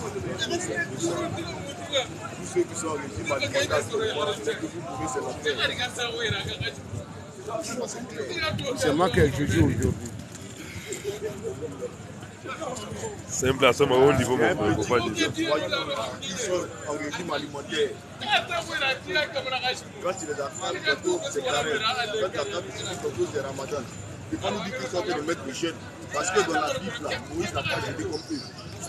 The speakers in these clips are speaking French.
Tous ceux qui sont en régime alimentaire, c'est que vous pouvez se lancer. C'est moi qui joue aujourd'hui. C'est un placement au haut niveau, mon frère, il ne faut pas dire ça. Ils sont en régime alimentaire. Quand il est d'affaires, c'est carré. Quand tu as c'est Ramadan. Il faut nous dire qu'ils sont en train de mettre le jeûne. Parce que dans la Bible, là, Moïse n'a pas jeûné comme eux.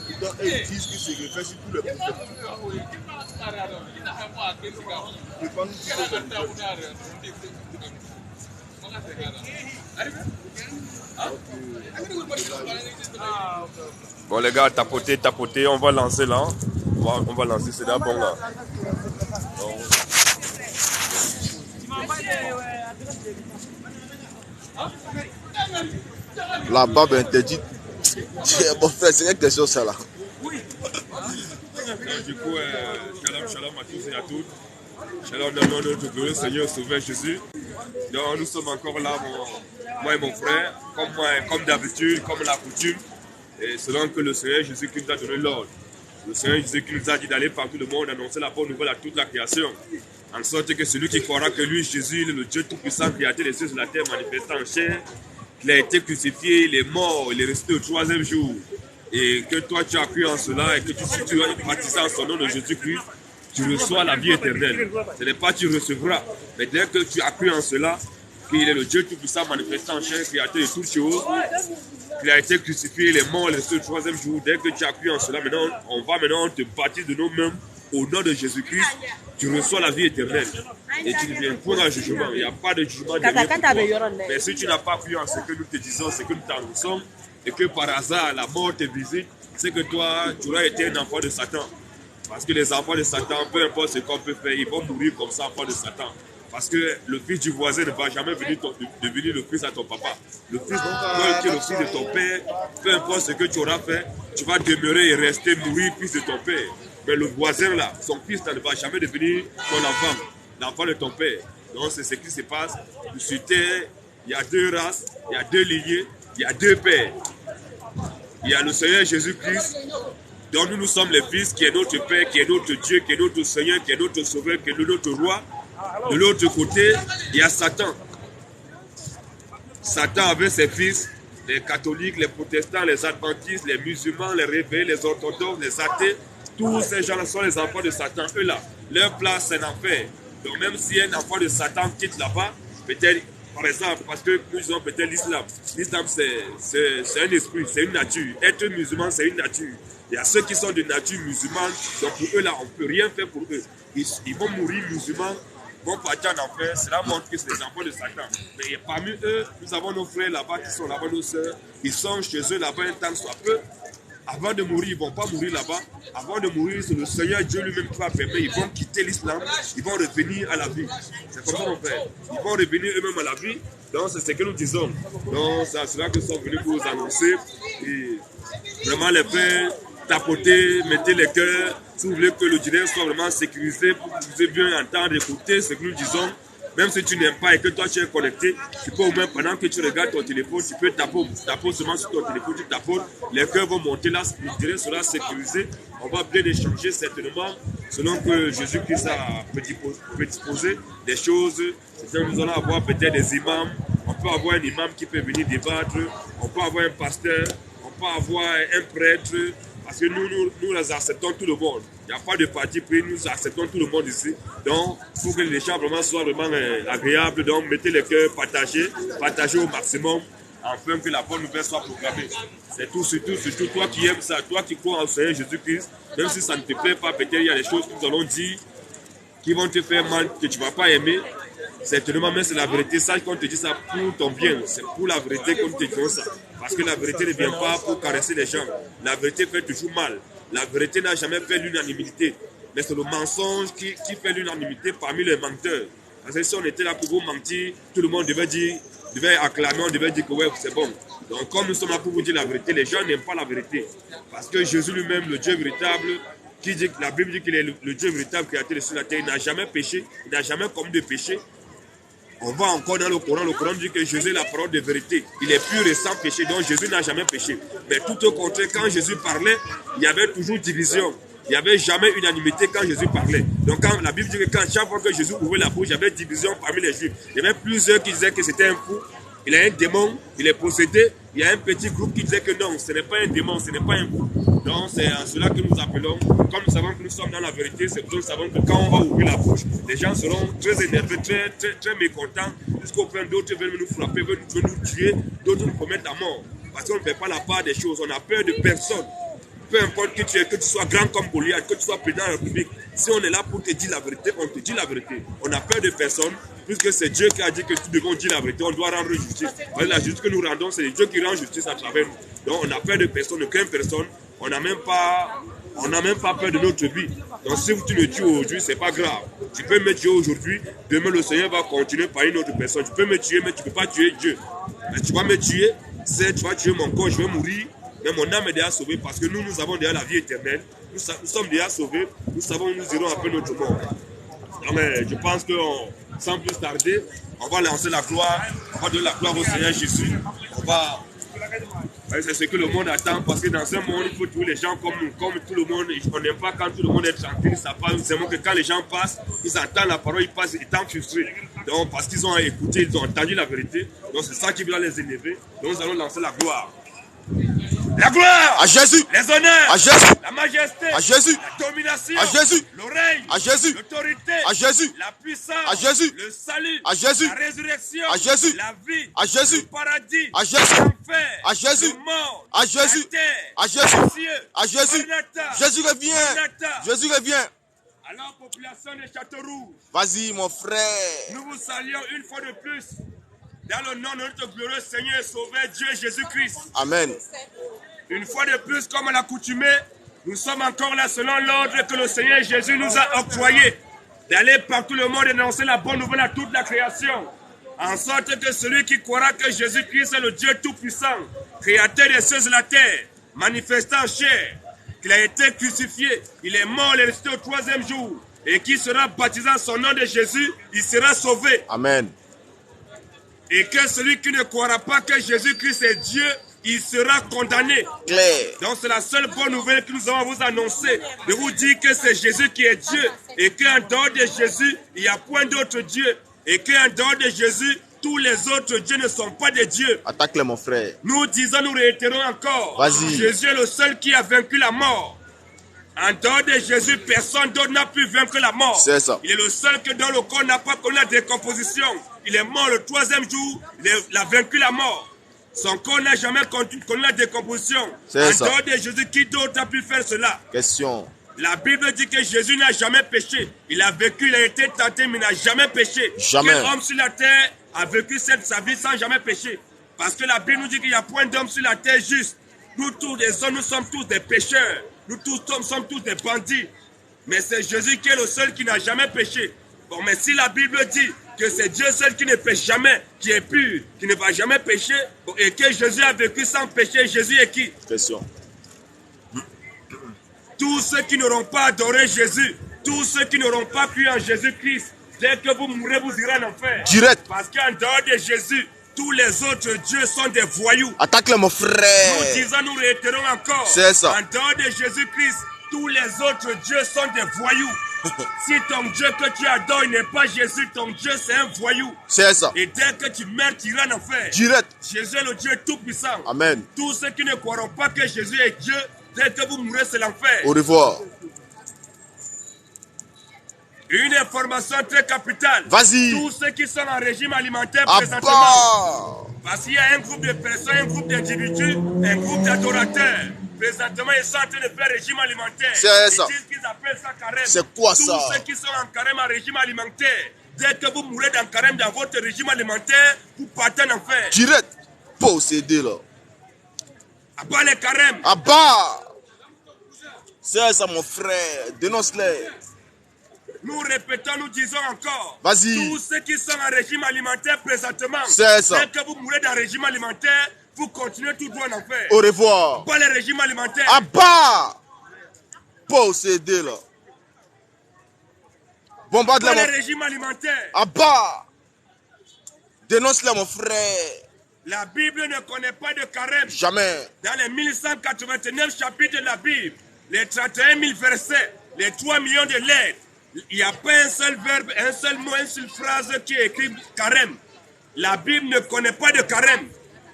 Pourtant, eux, ils disent qu'ils se réfèrent sur tous les prophètes. Il faut nous dire que c'est le Bon les gars, tapotez, on va lancer là. On va lancer, c'est d'abord là. La barbe interdite. Bon frère, c'est quelque chose ça là. Du coup, shalom à tous et à toutes. Shalom dans notre glorieux Seigneur Sauveur Jésus. Donc nous sommes encore là, moi et mon frère, comme d'habitude, comme la coutume. Et selon que le Seigneur Jésus qui nous a donné l'ordre. Le Seigneur Jésus qui nous a dit d'aller partout le monde, annoncer la bonne nouvelle à toute la création. En sorte que celui qui croira que lui, Jésus, il est le Dieu Tout-Puissant, créateur des cieux sur la terre, manifesté en chair, qu'il a été crucifié, il est mort, il est resté au 3e jour. Et que toi tu as cru en cela et que tu as baptisé en son nom de Jésus-Christ, tu reçois la vie éternelle. Ce n'est pas tu recevras, mais dès que tu as cru en cela, qu'il est le Dieu Tout-Puissant manifesté en chair, créateur de toutes choses, qu'il a été crucifié, il est mort, il est resté au 3e jour. Dès que tu as cru en cela, maintenant, on te baptise de nous-mêmes au nom de Jésus-Christ. Tu reçois la vie éternelle et tu ne viens point dans le jugement. Il n'y a pas de jugement dernier pour toi. Mais si tu n'as pas cru en ce que nous te disons, ce que nous t'annonçons, et que par hasard la mort te visite, c'est que toi, tu auras été un enfant de Satan. Parce que les enfants de Satan, peu importe ce qu'on peut faire, ils vont mourir comme ça, enfants de Satan. Parce que le fils du voisin ne va jamais devenir le fils à ton papa. Le fils qui est le fils de ton père, peu importe ce que tu auras fait, tu vas demeurer et rester mourir fils de ton père. Mais le voisin là, son fils là, ne va jamais devenir ton enfant, l'enfant de ton père. Donc c'est ce qui se passe. Sur terre, il y a deux races, il y a deux lignées, il y a deux pères. Il y a le Seigneur Jésus-Christ, dont nous sommes les fils, qui est notre Père, qui est notre Dieu, qui est notre Seigneur, qui est notre Sauveur, qui est notre Roi. De l'autre côté, il y a Satan. Satan avec ses fils, les catholiques, les protestants, les adventistes, les musulmans, les réveillés, les orthodoxes, les athées. Tous ces gens-là sont les enfants de Satan. Eux là, leur place c'est l'enfer. Donc même si un enfant de Satan quitte là-bas, peut-être, par exemple, parce que nous disons peut-être l'islam. L'islam c'est un esprit, c'est une nature. Être musulman c'est une nature. Il y a ceux qui sont de nature musulmane, donc pour eux là, on ne peut rien faire pour eux. Ils vont mourir musulmans, vont partir en enfer. Cela montre que c'est les enfants de Satan. Mais parmi eux, nous avons nos frères là-bas qui sont là-bas, nos sœurs. Ils sont chez eux là-bas un temps soit peu. Avant de mourir, ils ne vont pas mourir là-bas. Avant de mourir, c'est le Seigneur Dieu lui-même qui va permettre. Ils vont quitter l'islam, ils vont revenir à la vie. C'est comme ça mon frère. Ils vont revenir eux-mêmes à la vie. Donc c'est ce que nous disons. Donc c'est cela que nous sommes venus pour vous annoncer. Et vraiment les frères, tapotez, mettez les cœurs. Si vous voulez que le direct soit vraiment sécurisé pour que vous puissiez bien entendre, écouter ce que nous disons. Même si tu n'aimes pas et que toi tu es connecté, tu peux au moins pendant que tu regardes ton téléphone, tu peux taper seulement sur ton téléphone, tu tapes, les cœurs vont monter là, le direct sera sécurisé. On va bien échanger certainement selon que Jésus-Christ a prédisposé des choses. C'est-à-dire nous allons avoir peut-être des imams, on peut avoir un imam qui peut venir débattre, on peut avoir un pasteur, on peut avoir un prêtre. Parce que nous acceptons tout le monde. Il n'y a pas de parti pris, nous acceptons tout le monde ici. Donc, pour que les gens vraiment soient vraiment agréables, donc mettez les cœurs, partagez au maximum, afin que la bonne nouvelle soit proclamée. C'est tout, surtout toi qui aimes ça, toi qui crois en Seigneur Jésus-Christ, même si ça ne te plaît pas, peut-être il y a des choses que nous allons dire qui vont te faire mal, que tu ne vas pas aimer. Certainement, mais c'est la vérité. Sache qu'on te dit ça pour ton bien. C'est pour la vérité qu'on te dit ça. Parce que la vérité ne vient pas pour caresser les gens. La vérité fait toujours mal. La vérité n'a jamais fait l'unanimité. Mais c'est le mensonge qui fait l'unanimité parmi les menteurs. Parce que si on était là pour vous mentir, tout le monde devait acclamer, on devait dire que ouais, c'est bon. Donc comme nous sommes là pour vous dire la vérité, les gens n'aiment pas la vérité. Parce que Jésus lui-même, le Dieu véritable, qui dit, la Bible dit qu'il est le Dieu véritable créateur de sur la terre, il n'a jamais péché, il n'a jamais commis de péché. On va encore dans le Coran dit que Jésus est la parole de vérité. Il est pur et sans péché, donc Jésus n'a jamais péché. Mais tout au contraire, quand Jésus parlait, il y avait toujours division. Il n'y avait jamais unanimité quand Jésus parlait. Donc quand la Bible dit que chaque fois que Jésus ouvrait la bouche, il y avait division parmi les Juifs. Il y avait plusieurs qui disaient que c'était un fou. Il a un démon, il est possédé. Il y a un petit groupe qui disait que non, ce n'est pas un démon, ce n'est pas un fou. Donc c'est à cela que nous appelons, comme nous savons que nous sommes dans la vérité, c'est pour ça que nous savons que quand on va ouvrir la bouche, les gens seront très énervés, très mécontents, jusqu'au point d'autres veulent nous frapper, veulent nous tuer, d'autres nous promettent à mort. Parce qu'on ne fait pas la part des choses, on a peur de personne. Peu importe qui tu es, que tu sois grand comme Goliath, que tu sois président de la République, si on est là pour te dire la vérité, on te dit la vérité. On n'a peur de personne, puisque c'est Dieu qui a dit que nous devons dire la vérité, on doit rendre justice. Parce que la justice que nous rendons, c'est Dieu qui rend justice à travers nous. Donc on n'a peur de personne, de craint personne, on n'a même pas peur de notre vie. Donc si tu me tues aujourd'hui, c'est pas grave. Tu peux me tuer aujourd'hui, demain le Seigneur va continuer par une autre personne. Tu peux me tuer, mais tu ne peux pas tuer Dieu. Mais tu vas me tuer, tu vas tuer mon corps, je vais mourir. Mais mon âme est déjà sauvée parce que nous avons déjà la vie éternelle. Nous sommes déjà sauvés. Nous savons nous irons après notre mort. Non mais je pense que sans plus tarder, on va lancer la gloire. On va donner la gloire au Seigneur Jésus. C'est ce que le monde attend parce que dans ce monde, il faut trouver les gens comme nous. Comme tout le monde, on n'aime pas quand tout le monde est tranquille. Ça passe. Nous aimons que quand les gens passent, ils entendent la parole, ils passent étant frustrés. Donc parce qu'ils ont écouté, ils ont entendu la vérité. Donc c'est ça qui va les élever. Donc nous allons lancer la gloire. La gloire à Jésus, les honneurs à Jésus, la majesté à Jésus, la domination à Jésus, l'oreille à Jésus, l'autorité à Jésus, la puissance à Jésus, le salut à Jésus, la résurrection à Jésus, la vie à Jésus, le paradis à Jésus, l'enfer à Jésus, le mort à Jésus, la terre à Jésus, les cieux à Jésus. Maranatha, Jésus revient, Maranatha. Jésus revient. Alors population de Châteauroux, Vas-y mon frère. nous vous saluons une fois de plus dans le nom de notre glorieux Seigneur et Sauveur Dieu Jésus-Christ. Amen. Une fois de plus, comme à l'accoutumée, nous sommes encore là selon l'ordre que le Seigneur Jésus nous a octroyé d'aller partout le monde et annoncer la bonne nouvelle à toute la création. En sorte que celui qui croira que Jésus-Christ est le Dieu Tout-Puissant, créateur des cieux et de la terre, manifestant en chair, qu'il a été crucifié, il est mort et resté au 3e jour, et qui sera baptisé en son nom de Jésus, il sera sauvé. Amen. Et que celui qui ne croira pas que Jésus-Christ est Dieu, il sera condamné. Claire. Donc c'est la seule bonne nouvelle que nous avons à vous annoncer, de vous dire que c'est Jésus qui est Dieu, et qu'en dehors de Jésus, il n'y a point d'autre Dieu, et qu'en dehors de Jésus, tous les autres dieux ne sont pas des dieux. Attaque-le mon frère. Nous disons, nous réitérons encore, Vas-y. Jésus est le seul qui a vaincu la mort. En dehors de Jésus, personne d'autre n'a pu vaincre la mort. C'est ça. Il est le seul que dans le corps n'a pas connu la décomposition. Il est mort le 3e jour, il a vaincu la mort. Son corps n'a jamais connu la décomposition. En dehors de Jésus, qui d'autre a pu faire cela? Question. La Bible dit que Jésus n'a jamais péché. Il a vécu, il a été tenté, mais il n'a jamais péché. Jamais. Quel homme sur la terre a vécu sa vie sans jamais pécher? Parce que la Bible nous dit qu'il n'y a point d'homme sur la terre juste. Nous tous les hommes, nous sommes tous des pécheurs. Nous tous sommes tous des bandits. Mais c'est Jésus qui est le seul qui n'a jamais péché. Bon, mais si la Bible dit que c'est Dieu seul qui ne pêche jamais, qui est pur, qui ne va jamais pécher, bon, et que Jésus a vécu sans péché, Jésus est qui? Question. Tous ceux qui n'auront pas adoré Jésus, tous ceux qui n'auront pas cru en Jésus-Christ, dès que vous mourrez, vous irez en enfer. Direct. Parce qu'en dehors de Jésus, tous les autres dieux sont des voyous. Attaque-le mon frère. Nous disons, nous réitérons encore. C'est ça. En dehors de Jésus-Christ, tous les autres dieux sont des voyous. Si ton Dieu que tu adores n'est pas Jésus, ton Dieu c'est un voyou. C'est ça. Et dès que tu meurs, tu iras en enfer. Direct. Jésus est le Dieu tout-puissant. Amen. Tous ceux qui ne croiront pas que Jésus est Dieu, dès que vous mourrez, c'est l'enfer. Au revoir. Une information très capitale. Vas-y. Tous ceux qui sont en régime alimentaire À présentement. bas. Parce qu'il y a un groupe de personnes, un groupe d'individus, un groupe d'adorateurs. Présentement, ils sont en train de faire régime alimentaire. C'est ça. Ils disent qu'ils appellent ça carême. C'est quoi ça? Tous ceux qui sont en carême, en régime alimentaire, dès que vous mourrez dans carême dans votre régime alimentaire, vous partez en enfer. Direct. Possédé là. À bas les carèmes. À bas. C'est ça mon frère. Dénonce-les. Nous répétons, nous disons encore. Vas-y. Tous ceux qui sont en régime alimentaire présentement, C'est ça. dès que vous mourrez dans le régime alimentaire, vous continuez tout droit en enfer. Au revoir. Pas le régime alimentaire. À bas. Possédé là. Bombarde Pas là. le régime alimentaire. À bas. Dénonce-les, mon frère. La Bible ne connaît pas de carême. Jamais. Dans les 1189 chapitres de la Bible, les 31 000 versets, les 3 millions de lettres, il n'y a pas un seul verbe, un seul mot, une seule phrase qui est écrit carême. La Bible ne connaît pas de carême.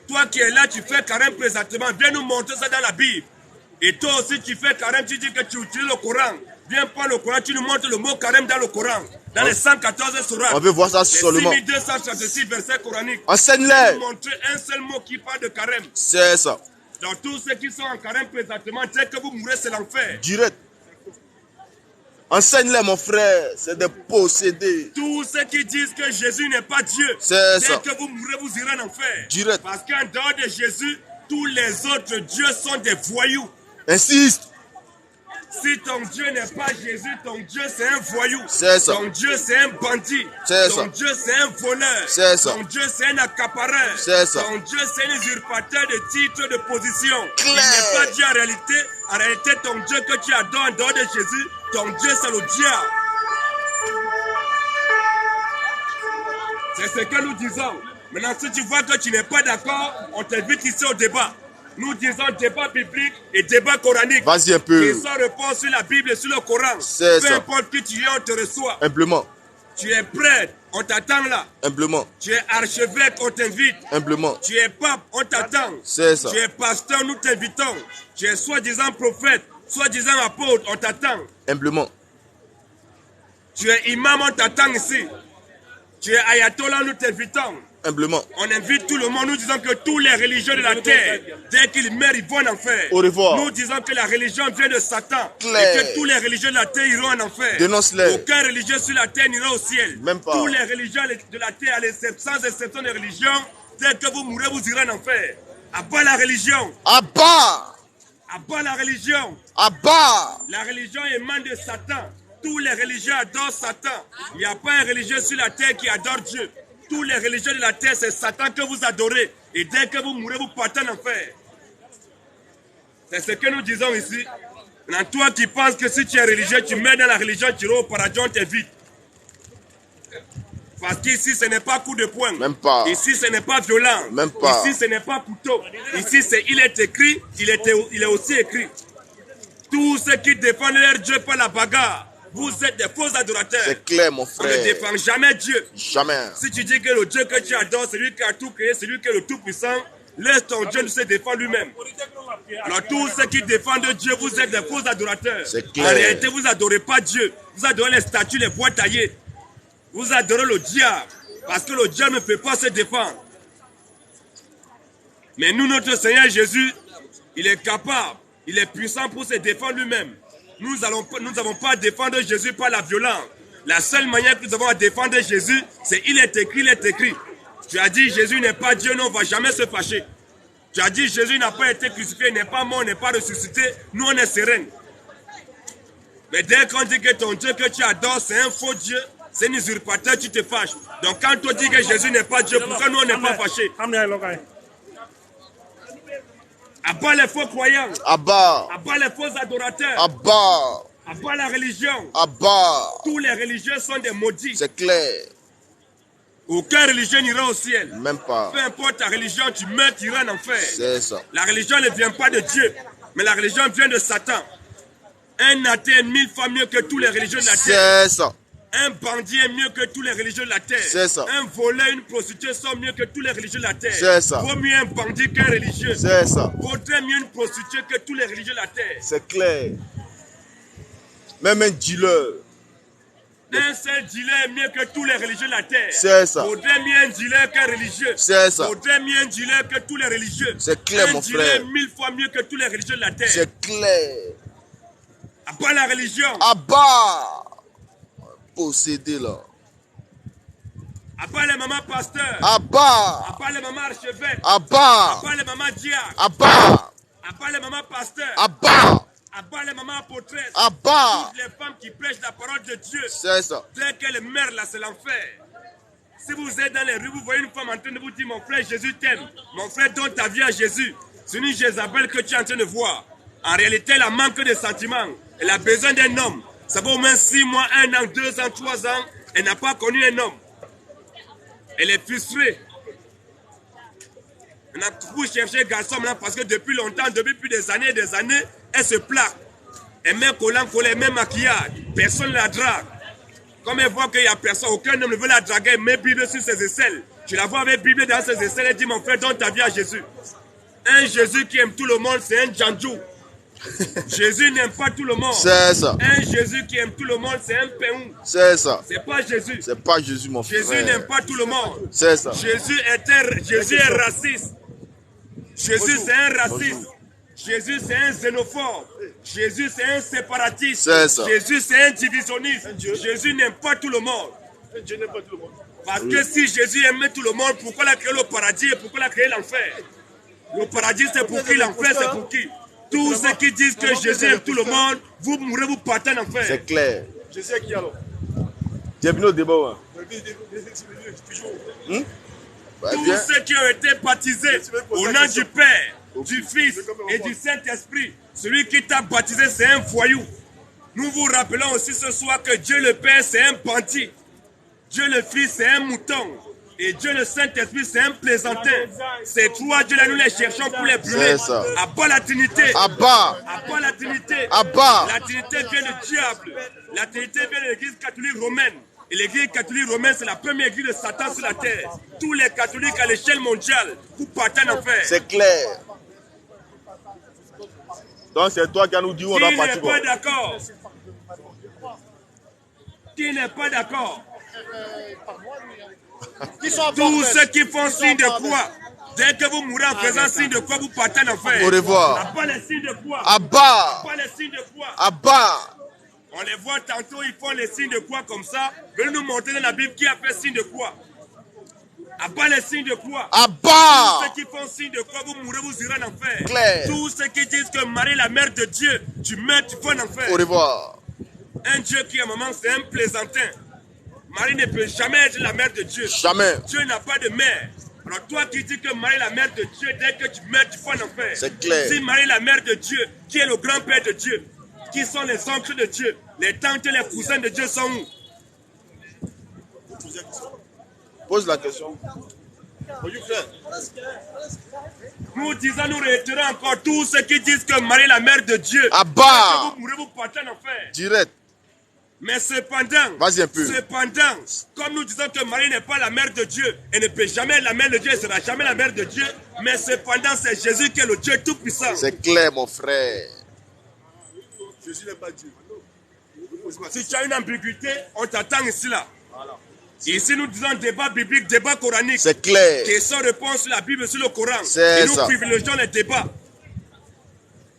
Toi qui es là, tu fais carême présentement. Viens nous montrer ça dans la Bible. Et toi aussi, tu fais carême, tu dis que tu utilises le Coran. Viens prendre le Coran, tu nous montres le mot carême dans le Coran. Dans les 114 sourates. On veut voir ça seulement. Les 6236 versets coraniques. Enseigne-les. Montrer un seul mot qui parle de carême. C'est ça. Dans tous ceux qui sont en carême présentement, dès que vous mourrez, c'est l'enfer. Direct. Enseigne-les, mon frère. C'est des possédés. Tous ceux qui disent que Jésus n'est pas Dieu, C'est dès ça. que vous mourrez, vous irez en enfer. Direct. Parce qu'en dehors de Jésus, tous les autres dieux sont des voyous. Insiste. Si ton Dieu n'est pas Jésus, ton Dieu c'est un voyou. C'est ça. Ton Dieu c'est un bandit. C'est ton ça. Dieu c'est un voleur. C'est ça. Ton Dieu c'est un accapareur. C'est ça. Ton Dieu c'est un usurpateur de titres de position. Clair. Il n'est pas Dieu en réalité. En réalité, ton Dieu que tu adores en dehors de Jésus, ton Dieu c'est le diable. C'est ce que nous disons. Maintenant, si tu vois que tu n'es pas d'accord, on t'invite ici au débat. Nous disons débat biblique et débat coranique. Vas-y un peu. Ils sont réponse sur la Bible et sur le Coran. C'est Peu ça. importe qui tu es, on te reçoit. Humblement. Tu es prêtre, on t'attend là. Humblement. Tu es archevêque, on t'invite. Humblement. Tu es pape, on t'attend. C'est ça. Tu es pasteur, nous t'invitons. Tu es soi-disant prophète, soi-disant apôtre, on t'attend. Humblement. Tu es imam, on t'attend ici. Tu es ayatollah, nous t'invitons. Humblement. On invite tout le monde, nous disons que tous les religieux de la terre, dès qu'ils meurent, ils vont en enfer. Au revoir. Nous disons que la religion vient de Satan. Clair. Et que tous les religieux de la terre iront en enfer. Dénonce-les. Aucun religieux sur la terre n'ira au ciel. Même pas. Tous les religieux de la terre, sans exception des religions, dès que vous mourrez, vous irez en enfer. Abat la religion. Abat. Abat la religion. Abat. La religion émane de Satan. Tous les religieux adorent Satan. Il n'y a pas un religieux sur la terre qui adore Dieu. Tous les religieux de la terre, c'est Satan que vous adorez. Et dès que vous mourrez, vous partez en enfer. C'est ce que nous disons ici. Maintenant, toi qui penses que si tu es religieux, tu mets dans la religion, tu iras au paradis, on t'invite. Parce qu'ici, ce n'est pas coup de poing. Même pas. Ici, ce n'est pas violent. Même pas. Ici, ce n'est pas couteau. Ici, il est écrit, il est aussi écrit. Tous ceux qui défendent leur Dieu par la bagarre, vous êtes des faux adorateurs. C'est clair, mon On ne frère. défend jamais Dieu. Jamais. Si tu dis que le Dieu que tu adores, c'est lui qui a tout créé, c'est lui qui est le Tout-Puissant, laisse ton Dieu se défendre lui-même. Alors tous ceux qui défendent Dieu, vous êtes des faux adorateurs. C'est clair. En réalité, vous n'adorez pas Dieu. Vous adorez les statues, les bois taillés. Vous adorez le diable. Parce que le diable ne peut pas se défendre. Mais nous, notre Seigneur Jésus, il est capable, il est puissant pour se défendre lui-même. Nous n'avons pas à défendre Jésus par la violence. La seule manière que nous avons à défendre Jésus, c'est il est écrit, il est écrit. Tu as dit Jésus n'est pas Dieu, nous on ne va jamais se fâcher. Tu as dit Jésus n'a pas été crucifié, n'est pas mort, n'est pas ressuscité, nous on est sereins. Mais dès qu'on dit que ton Dieu que tu adores, c'est un faux Dieu, c'est un usurpateur, tu te fâches. Donc quand on dit que Jésus n'est pas Dieu, pourquoi nous on n'est pas fâchés? Abat les faux croyants. Abat. Abat les faux adorateurs. Abat. Abat la religion. Abat. Tous les religieux sont des maudits. C'est clair. Aucun religieux n'ira au ciel. Même pas. Peu importe ta religion, tu meurs, tu iras en enfer. C'est ça. La religion ne vient pas de Dieu, mais la religion vient de Satan. Un athée est 1000 fois mieux que tous les religieux de la terre. C'est ça. Un bandit est mieux que tous les religieux de la terre. C'est ça. Un voleur, une prostituée sont mieux que tous les religieux de la terre. C'est ça. Vaut mieux un bandit qu'un religieux. C'est ça. Vaudrait mieux une prostituée que tous les religieux de la terre. C'est clair. Même un dealer. Un seul dealer est mieux que tous les religieux de la terre. C'est ça. Vaudrait mieux un dealer qu'un religieux. C'est ça. Vaudrait mieux un dealer que tous les religieux. C'est clair, mon Un dealer frère. est 1000 fois mieux que tous les religieux de la terre. C'est clair. Abat la religion. Abat. Possédé là. Abat les mamans pasteurs. Abat. Abat les mamans archevêques. Abat. Abat les mamans diacres. Abat. Abat les mamans pasteurs. Abat. Abat les mamans apôtresses. Abat. Toutes les femmes qui prêchent la parole de Dieu. C'est ça. Dès qu'elles meurent là, c'est l'enfer. Si vous êtes dans les rues, vous voyez une femme en train de vous dire, mon frère, Jésus t'aime. Mon frère, donne ta vie à Jésus. C'est une Jézabel que tu es en train de voir. En réalité, elle a manque de sentiments. Elle a besoin d'un homme. Ça va au moins 6 mois, 1 an, 2 ans, 3 ans. Elle n'a pas connu un homme. Elle est frustrée. On a toujours cherché garçon maintenant parce que depuis longtemps, depuis plus des années, elle se plaque. Elle met collant, elle met maquillage. Personne ne la drague. Comme elle voit qu'il n'y a personne, aucun homme ne veut la draguer, elle met Bible sur ses aisselles. Tu la vois avec Bible dans ses aisselles, elle dit mon frère, donne ta vie à Jésus. Un Jésus qui aime tout le monde, c'est un Djandjou. Jésus n'aime pas tout le monde. C'est ça. Un Jésus qui aime tout le monde, c'est un Péou. C'est ça. C'est pas Jésus. C'est pas Jésus, mon frère. Jésus n'aime pas tout le monde. C'est ça. Jésus est raciste. Jésus c'est un raciste. Jésus c'est un xénophobe. Jésus c'est un séparatiste. C'est ça. Jésus c'est un divisionniste. Jésus n'aime pas tout le monde. Dieu n'aime pas tout le monde. Parce que si Jésus aimait tout le monde, pourquoi il a créé le paradis et pourquoi il a créé l'enfer? Le paradis c'est pour qui? L'enfer c'est pour qui? Tous ceux qui disent que Jésus aime tout le monde, vous mourrez, vous partez en enfer. C'est clair. Jésus est qui alors? Tu es venu au débat, ouais. Tous ceux qui ont été baptisés au nom du Père, du Fils et du Saint-Esprit, celui qui t'a baptisé, c'est un voyou. Nous vous rappelons aussi ce soir que Dieu le Père, c'est un bandit. Dieu le Fils, c'est un mouton. Et Dieu le Saint-Esprit, c'est un plaisantin. Ces trois dieux-là, nous les cherchons pour les brûler. À bas la Trinité. À bas. À bas la Trinité. À bas. La Trinité vient du diable. La Trinité vient de l'église catholique romaine. Et l'église catholique romaine, c'est la première église de Satan sur la terre. Tous les catholiques à l'échelle mondiale, vous partez en enfer. C'est clair. Donc c'est toi qui nous dit où on doit partir. Qui n'est pas d'accord? Qui n'est pas d'accord? Tous ceux qui font signe de croix, dès que vous mourrez en faisant signe de croix, vous partez en enfer. Au revoir. À bas les signes de croix. À bas. À bas les signes de croix. À bas. On les voit tantôt, ils font les signes de croix comme ça. Venez nous montrer dans la Bible qui a fait signe de croix. À bas les signes de croix. À bas. Tous ceux qui font signe de croix, vous mourrez, vous irez en enfer. Claire. Tous ceux qui disent que Marie est la mère de Dieu, tu meurs, tu vas en enfer. Au revoir. Un Dieu qui est maman, c'est un plaisantin. Marie ne peut jamais être la mère de Dieu. Jamais. Dieu n'a pas de mère. Alors toi qui dis que Marie est la mère de Dieu, dès que tu meurs, tu vas en enfer. C'est clair. Si Marie est la mère de Dieu, qui est le grand-père de Dieu? Qui sont les oncles de Dieu? Les tantes et les cousins de Dieu sont où? Pose la question. Nous disons, nous réitérons encore tous ceux qui disent que Marie est la mère de Dieu. À bas. Vous mourrez, vous partez en enfer. Direct. Mais cependant, Vas-y un peu. Cependant, comme nous disons que Marie n'est pas la mère de Dieu, elle ne peut jamais être la mère de Dieu, elle ne sera jamais la mère de Dieu, mais cependant, c'est Jésus qui est le Dieu Tout-Puissant. C'est clair, mon frère. Jésus n'est pas Dieu. Si tu as une ambiguïté, on t'attend ici là. Ici, nous disons débat biblique, débat coranique. C'est clair. Question-réponse sur la Bible, sur le Coran. C'est Et nous ça. privilégions les débats.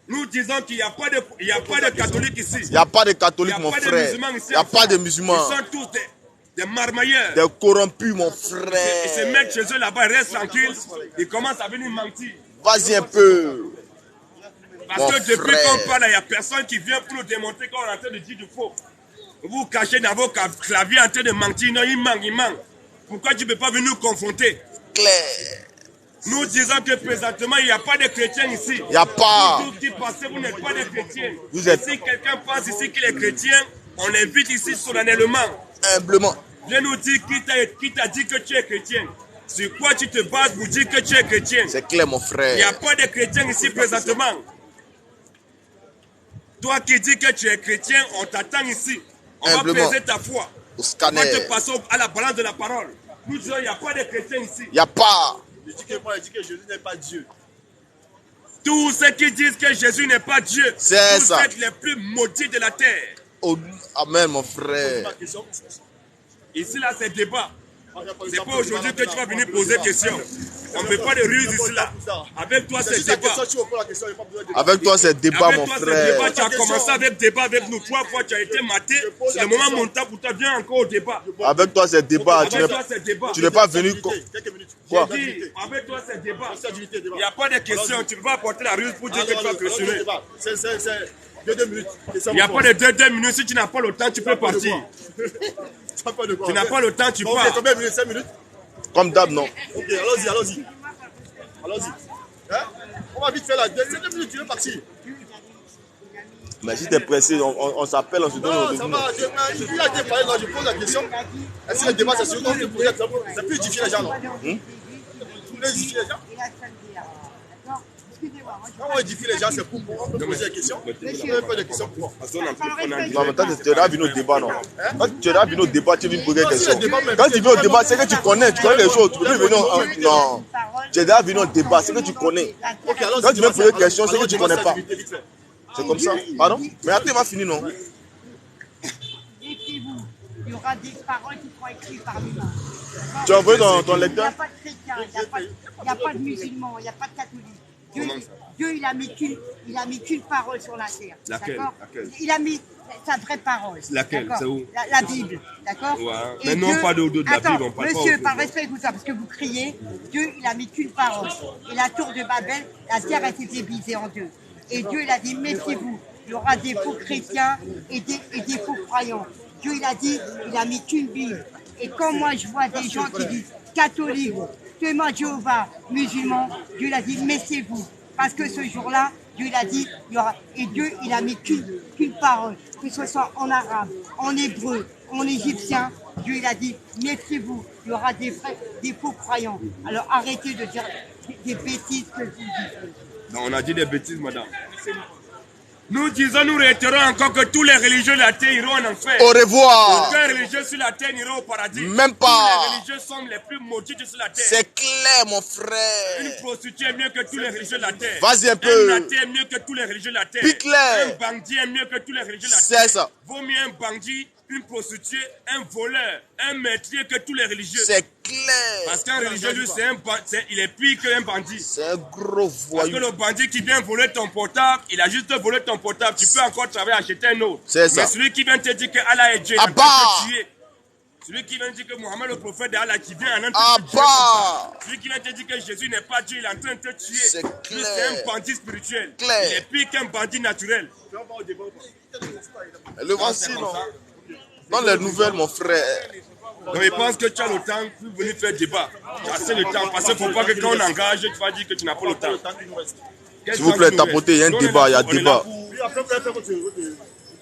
Nous disons qu'il n'y a pas de catholiques ici. Il n'y a pas de catholiques, Il n'y mon a pas de frère. musulmans ici. Il n'y a pas de musulmans. Ils sont tous des marmailleurs. Des corrompus, mon Ils se frère. mettent chez eux là-bas, ils restent tranquilles. Ils commencent à venir mentir. Vas-y un peu. Parce Mon que depuis frère. qu'on parle, il n'y a personne qui vient pour nous démontrer qu'on est en train de dire du faux. Vous vous cachez dans vos claviers en train de mentir. Non, il manque. Pourquoi tu ne peux pas venir nous confronter? Clair. Nous disons que présentement, il n'y a pas de chrétiens ici. Il n'y a pas. Vous tous qui passez, vous n'êtes pas des chrétiens. Vous êtes- Si quelqu'un pense ici qu'il est chrétien, on l'invite ici solennellement. Humblement. Viens nous dire qui t'a dit que tu es chrétien. Sur quoi tu te bases pour dire que tu es chrétien? C'est clair, mon Il n'y a frère. pas de chrétiens ici présentement. Toi qui dis que tu es chrétien, on t'attend ici. On va Humblement. peser ta foi. Au On scanner. va te passer à la balance de la parole. Nous disons, il n'y a pas de chrétiens ici. Il n'y a pas. Je dis que Jésus n'est pas Dieu. Tous ceux qui disent que Jésus n'est pas Dieu, C'est vous ça. êtes les plus maudits de la terre. Oh, amen, mon Ma frère. question. Ici, là, c'est débat. C'est pas aujourd'hui que tu vas venir poser question. On ne fait pas de ruse ici, là. Avec toi, c'est C'est la débat. question, tu réponds à la question, il n'y a pas besoin de Avec toi, c'est débat, Avec mon toi, c'est débat. frère. Tu as commencé avec débat avec nous 3 fois. Tu as été maté. C'est le moment montant pour toi. Viens encore au débat. Avec toi, c'est débat. Tu Avec n'es toi, c'est débat. tu n'es pas venu. Quelques minutes. Quoi? J'ai dit, avec toi, c'est débat. Dignité, débat. Il n'y a pas de question. Tu ne peux pas apporter la ruse pour dire que tu vas questionner. C'est 2 minutes. Il n'y a pas de 2 minutes. Si tu n'as pas le temps, tu peux partir. Tu n'as pas le temps, tu Ok, pars. combien de minutes? 5 minutes? Comme d'hab, non. Ok, allons-y. Hein? On va vite faire la 2 minutes, tu veux partir. Mais si t'es pressé, on s'appelle, on se donne. Non, ça va. Je lui ai été parlé, je pose la question. Est-ce que le débat, c'est sur quoi ça peut édifier les gens, non? Vous voulez édifier les gens? Quand on édifie les gens, c'est pour on peut poser des questions. On peut poser des questions pour moi. Non, mais toi, tu es là venu au débat, non? Quand tu es là venu au débat, tu viens poser des questions. Quand tu viens au débat, c'est que tu connais les choses. Tu peux venir. Non. Tu es là venu au débat, c'est que tu connais. Quand tu viens poser des questions, c'est que tu ne connais pas. C'est comme ça. Pardon? Mais attends, il m'a fini, non? Méfiez-vous, il y aura des paroles qui seront écrites par l'humain. Tu as envoyé ton lecteur? Il n'y a pas de chrétiens, il n'y a pas de musulmans, il n'y a pas de catholiques. Dieu, il a mis qu'une parole sur la terre. Laquelle? Il a mis sa vraie parole. Laquelle? C'est où? La Bible, d'accord? Ouais. Mais non, pas de la Bible, on parle pas. Monsieur, par respect, écoute ça, parce que vous criez, Dieu, il a mis qu'une parole. Et la tour de Babel, la terre a été divisée en deux. Et Dieu, il a dit, méfiez-vous, il y aura des faux chrétiens et des faux croyants. Dieu, il a dit, il a mis qu'une Bible. Et quand moi, je vois des gens qui disent catholiques, témoins de Jéhovah, musulmans, Dieu, il a dit, méfiez-vous. Parce que ce jour-là, Dieu, il a dit, il y aura... Et Dieu, il a mis qu'une parole, que ce soit en arabe, en hébreu, en égyptien. Dieu, il a dit, méfiez-vous, il y aura des faux croyants. Alors arrêtez de dire des bêtises que vous dites. Non, on a dit des bêtises, madame. Nous disons, nous réitérons encore que tous les religieux de la terre iront en enfer. Au revoir. Aucun religieux sur la terre n'ira au paradis. Même pas. Tous les religieux sont les plus maudits sur la terre. C'est clair, mon frère. Une prostituée est mieux que tous les religieux de la terre. Vas-y un peu. Un athée est mieux que tous les religieux de la terre. Plus clair. Un bandit est mieux que tous les religieux de la terre. C'est ça. Vaut mieux un bandit, une prostituée, un voleur, un meurtrier que tous les religieux. C'est clair. Parce qu'un religieux, lui, il est pire qu'un bandit. C'est un gros Parce que voyou. le bandit qui vient voler ton portable, il a juste volé ton portable. Tu peux encore travailler, acheter un autre. C'est ça. Mais celui qui vient te dire que Allah est Dieu, Ah il bah. va te tuer. Celui qui vient te dire que Mohammed le prophète d'Allah qui vient en train de Ah te tuer bah. comme ça. Celui qui vient te dire que Jésus n'est pas Dieu, il est en train de te tuer. C'est Lui, clair. c'est un bandit spirituel. Clair. Il est pire qu'un bandit naturel. Le voici, non? Dans les nouvelles, mon frère. Donc il pense que tu as le temps pour venir faire débat. Tu as assez de temps. Parce qu'il ne faut pas que quand on engage, tu vas dire que tu n'as pas le temps. S'il vous plaît, tapotez, il y a un débat, il y a débat. Après, vous allez faire votre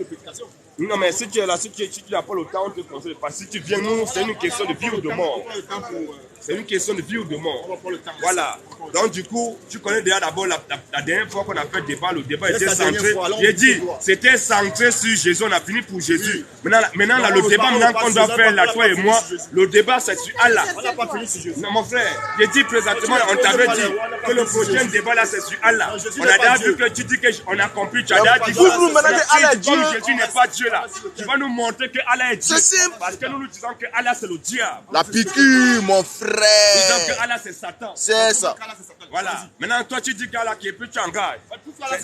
prédication. Non, mais si tu es là, si tu n'as pas le temps, on te conseille pas. Si tu viens, nous, c'est une question de vie ou de mort. C'est une question de vie ou de mort. Voilà. Donc, du coup, tu connais déjà d'abord la dernière fois qu'on a fait le débat était centré. J'ai dit, c'était centré sur Jésus, on a fini pour Jésus. Maintenant là, le débat qu'on doit faire, là, toi et moi, le débat, c'est sur Allah. On n'a pas fini sur Jésus. Non, mon frère, j'ai dit présentement, on t'avait dit que le prochain débat là, c'est sur Allah. On a déjà vu que tu dis qu'on a compris, tu as déjà dit Vous maintenant que Allah est Dieu. comme Jésus n'est pas Dieu là, tu vas nous montrer que Allah est Dieu. C'est simple. Parce que nous disons que Allah c'est le diable. La piqûre, mon Nous disons frère. que Allah c'est Satan. C'est ça. Voilà. Maintenant, toi tu dis qu'Allah qui est plus tu engages.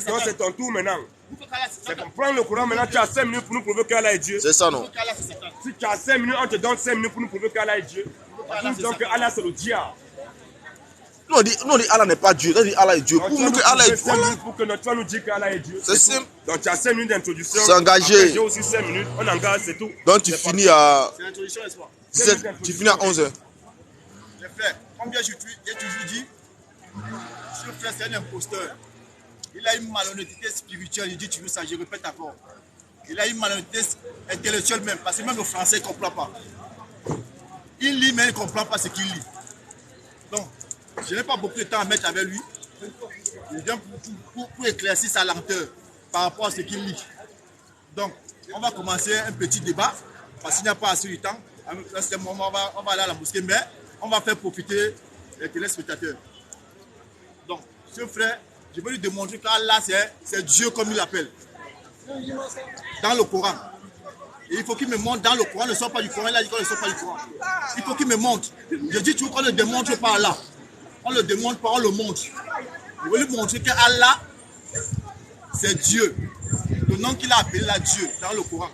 Donc c'est ton tour maintenant. C'est pour prendre le courant maintenant, tu as 5 minutes pour nous prouver qu'Allah est Dieu. C'est ça, non? Si tu as 5 minutes, on te donne 5 minutes pour nous prouver qu'Allah est Dieu. Nous disons que Allah c'est le diable. Nous on dit Allah n'est pas Dieu. On dit Allah est Dieu. Pour nous que Allah est Dieu. Voilà. Pour que notre foi nous dise qu'Allah est Dieu. C'est simple. Donc tu as 5 minutes d'introduction. S'engager. Après, j'ai aussi 5 minutes. On engage, c'est tout. Donc tu finis à C'est l'introduction, espoir. 17, tu finis à 11h. Les frères, comme j'ai toujours dit, ce frère c'est un imposteur. Il a une malhonnêteté spirituelle. Il dit tu veux ça, je répète encore. Il a une malhonnêteté intellectuelle même, parce que même le français ne comprend pas. Il lit mais il ne comprend pas ce qu'il lit. Donc, je n'ai pas beaucoup de temps à mettre avec lui. Je viens pour éclaircir sa lenteur par rapport à ce qu'il lit. Donc, on va commencer un petit débat, parce qu'il n'y a pas assez de temps. À ce moment, on va aller à la mosquée, mais on va faire profiter les téléspectateurs. Donc, ce frère, je vais lui démontrer qu'Allah, c'est Dieu comme il l'appelle. Dans le Coran. Et il faut qu'il me montre dans le Coran, ne sort pas du Coran, il a dit qu'on ne sort pas du Coran. Il faut qu'il me montre. Je dis, tu veux qu'on le démontre par là. On le démontre pas, on le montre. Je veux lui montrer qu'Allah, c'est Dieu. Le nom qu'il a appelé là, Dieu, dans le Coran.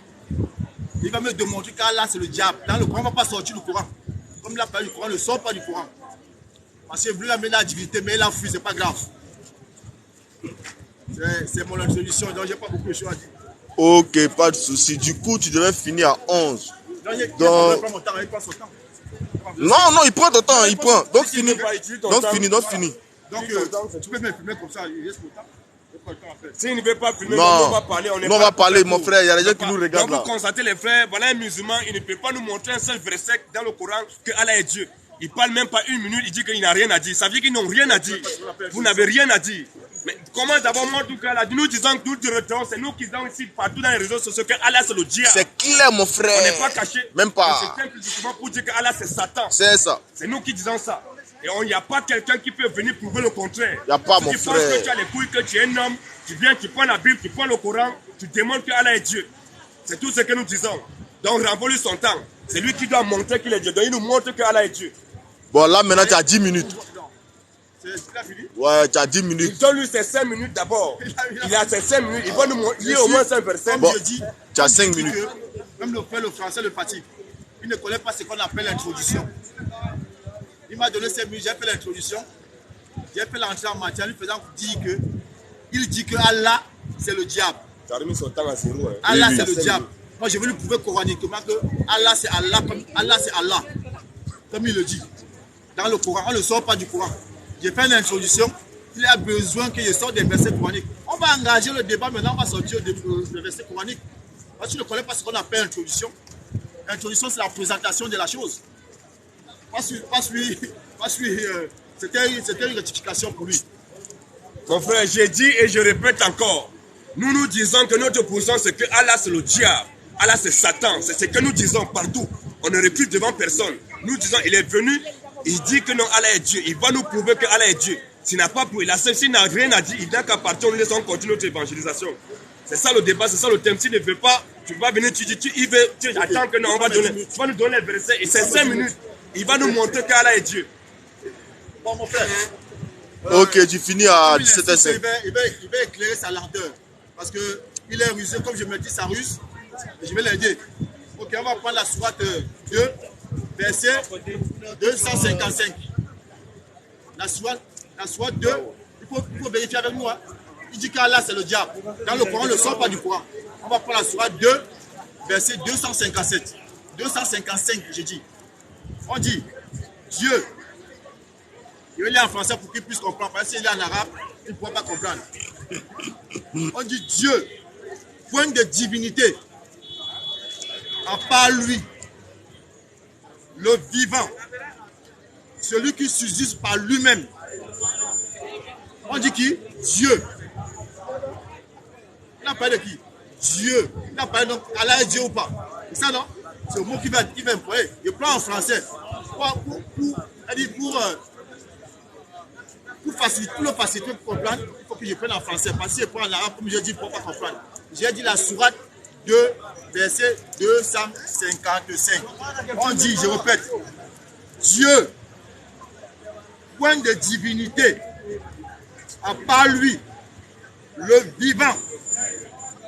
Il va me démontrer qu'Allah, c'est le diable. Dans le Coran, on ne va pas sortir du Coran. Comme il a parlé du Coran, ne sort pas du Coran. Parce qu'il voulait amener la divinité, mais il a fui, c'est pas grave. C'est mon introduction, donc j'ai pas beaucoup de choses à dire. Ok, pas de souci. Du coup, tu devais finir à 11. Donc, mon temps, il prend son temps. Non, non, il prend ton temps, il prend. Donc Si tu fini. veux pas utiliser ton Donc temps, fini, donc fini. Donc, tu peux me filmer comme ça, il reste mon temps. S'il ne veut pas filmer, Non. on va parler. On va parler, mon frère. Il y a des gens qui nous regardent Donc là. vous constatez les frères, voilà un musulman, il ne peut pas nous montrer un seul verset dans le Coran que Allah est Dieu. Il parle même pas une minute, il dit qu'il n'a rien à dire. Ça veut dire qu'ils n'ont rien à dire. Vous n'avez rien à dire. Mais comment d'abord moi tout cas là, nous disons que nous retirons, c'est nous qui disons ici partout dans les réseaux sociaux que Allah c'est le diable. C'est clair, mon On frère. n'est pas caché. Même pas. C'est implicitement pour dire que Allah c'est Satan. C'est ça. C'est nous qui disons ça. Et il n'y a pas quelqu'un qui peut venir prouver le contraire. Il n'y a pas, Si mon tu penses frère. que tu as les couilles, que tu es un homme, tu viens, tu prends la Bible, tu prends le Coran, tu demandes que Allah est Dieu. C'est tout ce que nous disons. Donc renvoie-lui son temps. C'est lui qui doit montrer qu'il est Dieu. Donc il nous montre que Allah est Dieu. Bon, là maintenant, tu as 10 minutes. C'est fini. Ouais, tu as 10 Il minutes. donne lui ses 5 minutes d'abord. Il a ses 5 minutes. Il va nous lire au moins 5 versets. Bon, Je dis, tu as 5 je dis minutes. que même le frère, le français, le fatigue. Il ne connaît pas ce qu'on appelle l'introduction. Il m'a donné 5 minutes, j'ai fait l'introduction. J'ai fait l'entrée en matière, lui faisant dire que il dit que Allah, c'est le diable. Tu as remis son temps à zéro. Hein. Allah, Oui, c'est oui. le diable. Moi, je vais lui prouver coraniquement que Allah, c'est Allah, comme Allah, c'est Allah. Comme il le dit. Dans le Coran, on ne sort pas du Coran. J'ai fait l'introduction. Il a besoin que je sorte des versets coraniques. On va engager le débat maintenant, on va sortir des versets coraniques. Parce que tu ne connais pas ce qu'on appelle introduction. L'introduction, c'est la présentation de la chose. C'était une rectification pour lui. Mon frère, j'ai dit et je répète encore. Nous disons que notre position, c'est que Allah, c'est le diable. Allah, c'est Satan. C'est ce que nous disons partout. On ne recule devant personne. Nous disons, il est venu, il dit que non, Allah est Dieu. Il va nous prouver que Allah est Dieu. S'il n'a pas prouvé, s'il n'a rien à dire, il n'a qu'à partir, on laisse on continue notre évangélisation. C'est ça le débat, c'est ça le thème. S'il ne veut pas, tu vas venir, tu dis, tu attends que non, on va donner. Tu vas nous donner les versets et c'est 5 minutes. Il va nous montrer qu'Allah est Dieu. Bon, mon frère. Ok, tu finis à 17h05. Il va éclairer sa lenteur. Parce qu'il est rusé, comme je me dis, ça ruse. Et je vais l'aider. Ok, on va prendre la sourate 2, verset 255. La sourate 2, il faut vérifier avec nous. Hein. Il dit qu'Allah c'est le diable. Dans le Coran, on ne sort pas du Coran. On va prendre la sourate 2, verset 257. 255, j'ai dit. On dit Dieu. Il est en français pour qu'il puisse comprendre. Parce qu'il est en arabe, il ne pourra pas comprendre. On dit Dieu, point de divinité, à part lui, le vivant, celui qui subsiste par lui-même. On dit qui? Dieu. Il n'a pas de qui? Dieu. Il n'a pas de donc Allah est Dieu ou pas? C'est ça non? C'est le mot qui va employer. Je prends en français. Pour le faciliter pour comprendre, il faut que je prenne en français. Parce que je prends en arabe, comme je dis, pour ne pas comprendre. J'ai dit la sourate 2, verset 255. On dit, je répète, Dieu, point de divinité, à part lui, le vivant,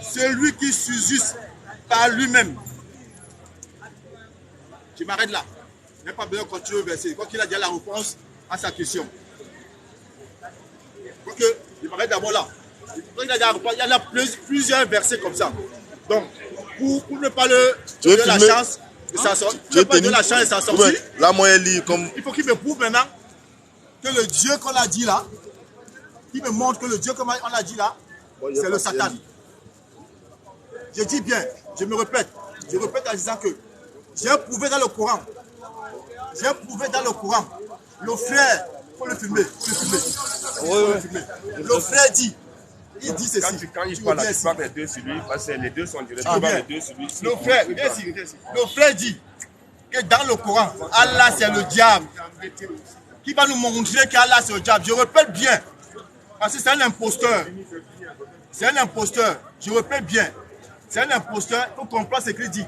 celui qui subsiste par lui-même. Je m'arrête là. Je n'ai pas besoin de continuer le verset. Quoi qu'il a déjà la réponse à sa question. Ok, je m'arrête d'abord là. Il y en a plusieurs versets comme ça. Donc, pour ne pas le donner la chance de s'en sortir, là, moi, elle lit comme. il faut qu'il me prouve maintenant que le Dieu qu'on a dit là, qu'il me montre que le Dieu qu'on a dit là, c'est le Satan. Je dis bien, je répète en disant que j'ai prouvé dans le Coran, le frère, il faut le filmer, le frère dit, il dit ceci. Quand il parle, tu parles les deux sur lui, parce que les deux sont directs. Les deux sur lui. Le frère dit que dans le Coran, Allah c'est le diable. Qui va nous montrer qu'Allah c'est le diable. Je répète bien, parce que c'est un imposteur. Je répète bien. C'est un imposteur, il faut comprendre ce qu'il dit.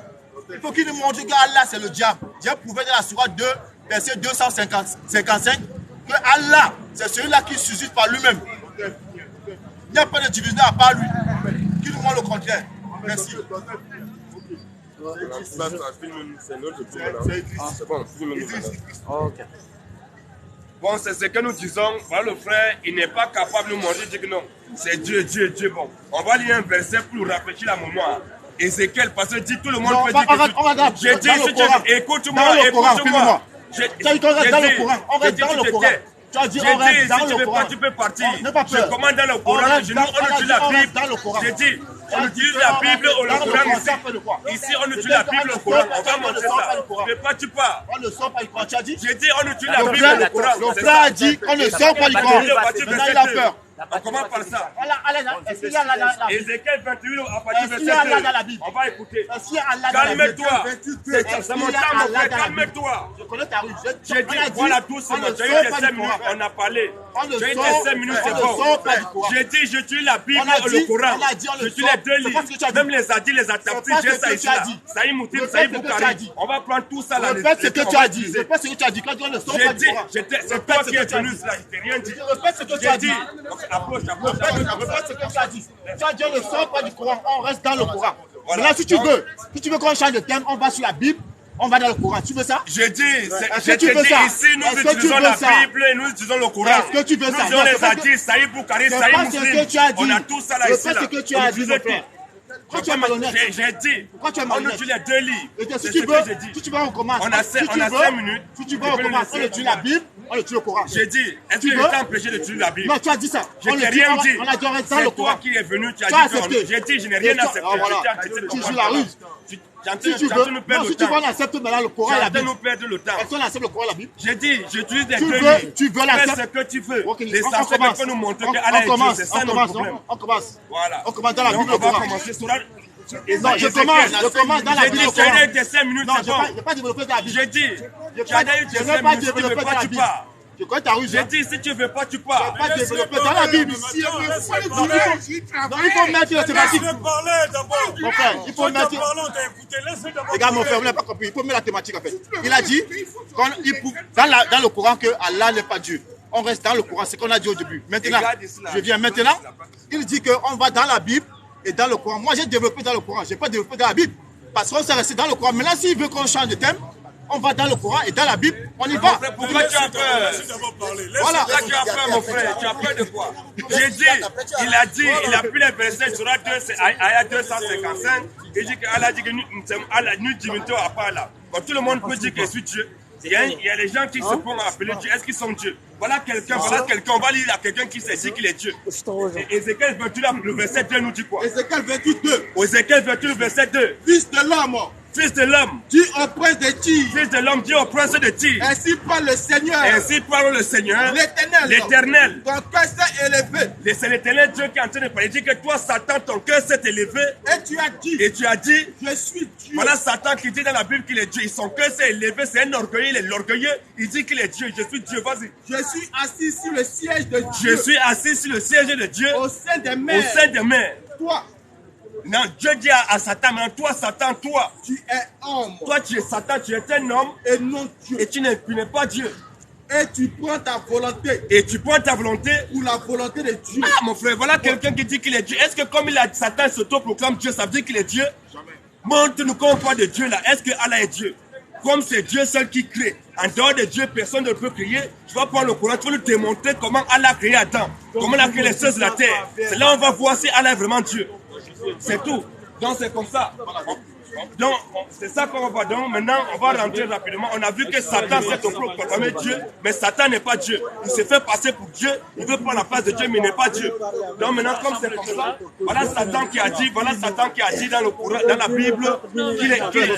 Il faut qu'il nous montre qu'Allah c'est le diable. J'ai prouvé dans la sourate 2, verset 255, que Allah c'est celui-là qui suscite par lui-même. Il n'y a pas de divinité à part lui. Qui nous montre le contraire. Merci. C'est bon, bon, c'est ce que nous disons. Voilà, le frère, il n'est pas capable de nous montrer, dire que non, c'est Dieu. Bon, on va lire un verset pour nous rafraîchir la mémoire. Ézéchiel, parce que dit tout le monde peut dire que j'ai dit, écoute-moi. On regarde dans le Coran. Tu as dit, J'ai on reste dit, dans si tu le veux Coran. pas, tu peux partir. N'aie pas peur. Je commande dans le On Coran, reste nous dans- on utilise la on reste Bible. dans le Coran. J'ai dit, on On utilise dit la qu'on Bible reste ou le dans le Coran Coran, ici. ça fait le quoi? Ici, on utilise C'est la qu'on Bible ne ou le sort Coran. pas- On va on ne montrer sort pas ça. du Coran. Tu veux pas, tu pars. On ne sort pas du Coran, tu as dit? J'ai dit, on utilise la Le Bible ou le frère Coran. C'est a ça. dit qu'on ne sort pas du Coran. Maintenant, il a peur. On commence par ça. Voilà, allez, est-ce qu'il y a Allah dans la Bible? Ézéchiel 28, à partir Est-ce de qu'il y a Allah dans la verset 2. Bible? On va écouter. Est-ce qu'il y a Allah dans la Bible? Calme-toi. C'est mon temps, mon frère. Calme-toi. Je connais ta rue. J'ai dit, voilà tout ce matin. J'ai eu des 5 minutes, on a parlé. J'ai eu des 5 minutes, c'est bon. J'ai dit, je tue la Bible et le Coran. Je tue les deux livres. Même les hadiths, les ataptis, j'ai ça ici. Saïd Moutim, Saïd Boukari. On va prendre tout ça là. Répète ce que tu as dit. Répète ce que tu as dit. Quand on ne sort pas J'ai du dit, Coran. c'est toi qui es venu là, je t'ai rien dit. Répète ce que tu as J'ai dit. dit, approche. Répète ce que tu as dit. Tu as dit on ne sort pas du Coran, on reste dans le Coran. Voilà. Maintenant, si tu veux qu'on change de thème, on va sur la Bible, on va dans le Coran. Tu veux ça? J'ai dit, Est-ce j'ai que tu dit veux ça? ici, nous Est-ce que tu utilisons veux la ça? Bible et nous utilisons le Coran. Est-ce que tu veux ça? Nous utilisons Non, les c'est pas hadiths, Saïd Boukari, C'est Saïd pas ce Muslim. que tu as dit. On a tout ça là C'est ici. pas là. ce que tu On as dit, utilise mon tout. frère. Quand tu es malhonnête. J'ai dit, Quand tu es on malhonnête. utilise les deux livres. Et C'est si ce tu que veux, j'ai dit. si tu veux, on commence. On a Si 5 tu veux, minutes. Si tu veux, Tu on peux le commence. On laisser. étudie la Bible, on étudie le Coran. J'ai dit, est-ce Tu que veux? je t'ai empêché d'étudier la Bible? Non, tu as dit ça. Je On t'ai le dit, rien dit. on a dit on reste dans le C'est toi Coran. qui es venu, tu Tu as as dit accepté. j'ai dit, je n'ai rien Et tu- accepté. ah, voilà. J'ai accepté de Tu joues comprendre la ça. ruse. Tu es en Si tu train veux, de nous perdre non, le si tu veux, on temps. accepte maintenant le Tu Coran es et la en train de Bible. nous perdre le temps. Est-ce qu'on accepte le Coran et la Bible? J'ai dit, j'utilise les Tu deux veux- livres. tu veux Fais l'accepter? ce que tu veux. Ok, Les on savants commence. peuvent nous montrer On que Allah est Dieu. commence, C'est on ça notre commence, problème. on commence. Voilà. On commence dans la Donc, Bible, on le va Coran. commencer sur la... Non, je commence dans la J'ai Bible, dit, le Coran. j'ai eu des 5 minutes, Non, c'est je bon. n'ai pas développé dans la Bible. J'ai dit, Je tu as eu des n'ai 5 pas minutes, si tu veux développé pas, dans la tu Bible. pars. Je connais ta rue. J'ai dit, si tu veux pas, tu pars. Pas développé dans la Bible. Non, il faut mettre le thématique. Mon frère, il faut mettre. Regarde, mon frère, vous n'avez pas compris. Il faut mettre la thématique en fait. Il a dit, dans le Coran, que Allah n'est pas Dieu. On reste dans le Coran, c'est ce qu'on a dit au début. Maintenant, je viens maintenant. Il dit qu'on va dans la Bible et dans le Coran. Moi, j'ai développé dans le Coran. Je n'ai pas développé dans la Bible. Parce qu'on s'est resté dans le Coran. Maintenant, s'il veut qu'on change de thème, on va dans le Coran et dans la Bible, on y va. Pourquoi tu as peur? Voilà. Là, tu as peur, mon frère. Tu as peur de quoi? J'ai dit, il a dit, il a pris les versets sur la 2, c'est Aya 255. Il dit qu'Allah dit que nous diminuons à part là. Quand tout le monde peut dire que je suis Dieu, il y a les gens qui se font appeler Dieu. Est-ce qu'ils sont Dieu? Voilà quelqu'un, on va lire à quelqu'un qui s'est dit qu'il est Dieu. Et Ézéchiel 28, le verset 2 nous dit quoi? Ézéchiel 28, 2. Ézéchiel 28, le verset 2. Fils de l'homme, Fils de l'homme, dis au prince de Tyr, fils de l'homme, dis au prince de Tyr. ainsi parle le Seigneur, Ainsi parle le Seigneur, l'Éternel. l'Éternel. Ton cœur s'est élevé C'est l'Éternel Dieu qui est en train de parler. Il dit que toi, Satan, ton cœur s'est élevé. et tu as dit, Et tu as dit, je suis Dieu. voilà Satan qui dit dans la Bible qu'il est Dieu. Son cœur s'est élevé, c'est un orgueilleux, il est l'orgueilleux. Il dit qu'il est Dieu. Je suis Dieu, vas-y. Je suis assis sur le siège de Je Dieu, suis assis sur le siège de Dieu, au sein des au mers. sein des mers. Toi, Non, Dieu dit à Satan, mais toi, Satan, toi, tu es homme tu es Satan, tu es un homme et non Dieu. et tu n'es pas Dieu. Et tu prends ta volonté Et tu prends ta volonté. pour la volonté de Dieu. Ah, mon frère, voilà quelqu'un qui dit qu'il est Dieu. Est-ce que comme il a Satan s'auto-proclame Dieu, ça veut dire qu'il est Dieu? Montre-nous qu'on parle de Dieu là. Est-ce que Allah est Dieu? Comme c'est Dieu seul qui crée. En dehors de Dieu, personne ne peut créer. Tu vas prendre le Coran, tu vas lui démontrer comment Allah a créé Adam. Comment il a créé les choses de la terre. C'est là où on va voir si Allah est vraiment Dieu. C'est tout. Donc c'est comme ça. Donc c'est ça qu'on va. Donc maintenant, on va rentrer rapidement. On a vu que Satan s'est proclamé Dieu, mais Satan n'est pas Dieu. Il s'est fait passer pour Dieu. Il veut prendre la place de Dieu, mais il n'est pas Dieu. Donc maintenant, comme c'est comme ça, voilà Satan qui a dit dans le Coran, dans la Bible,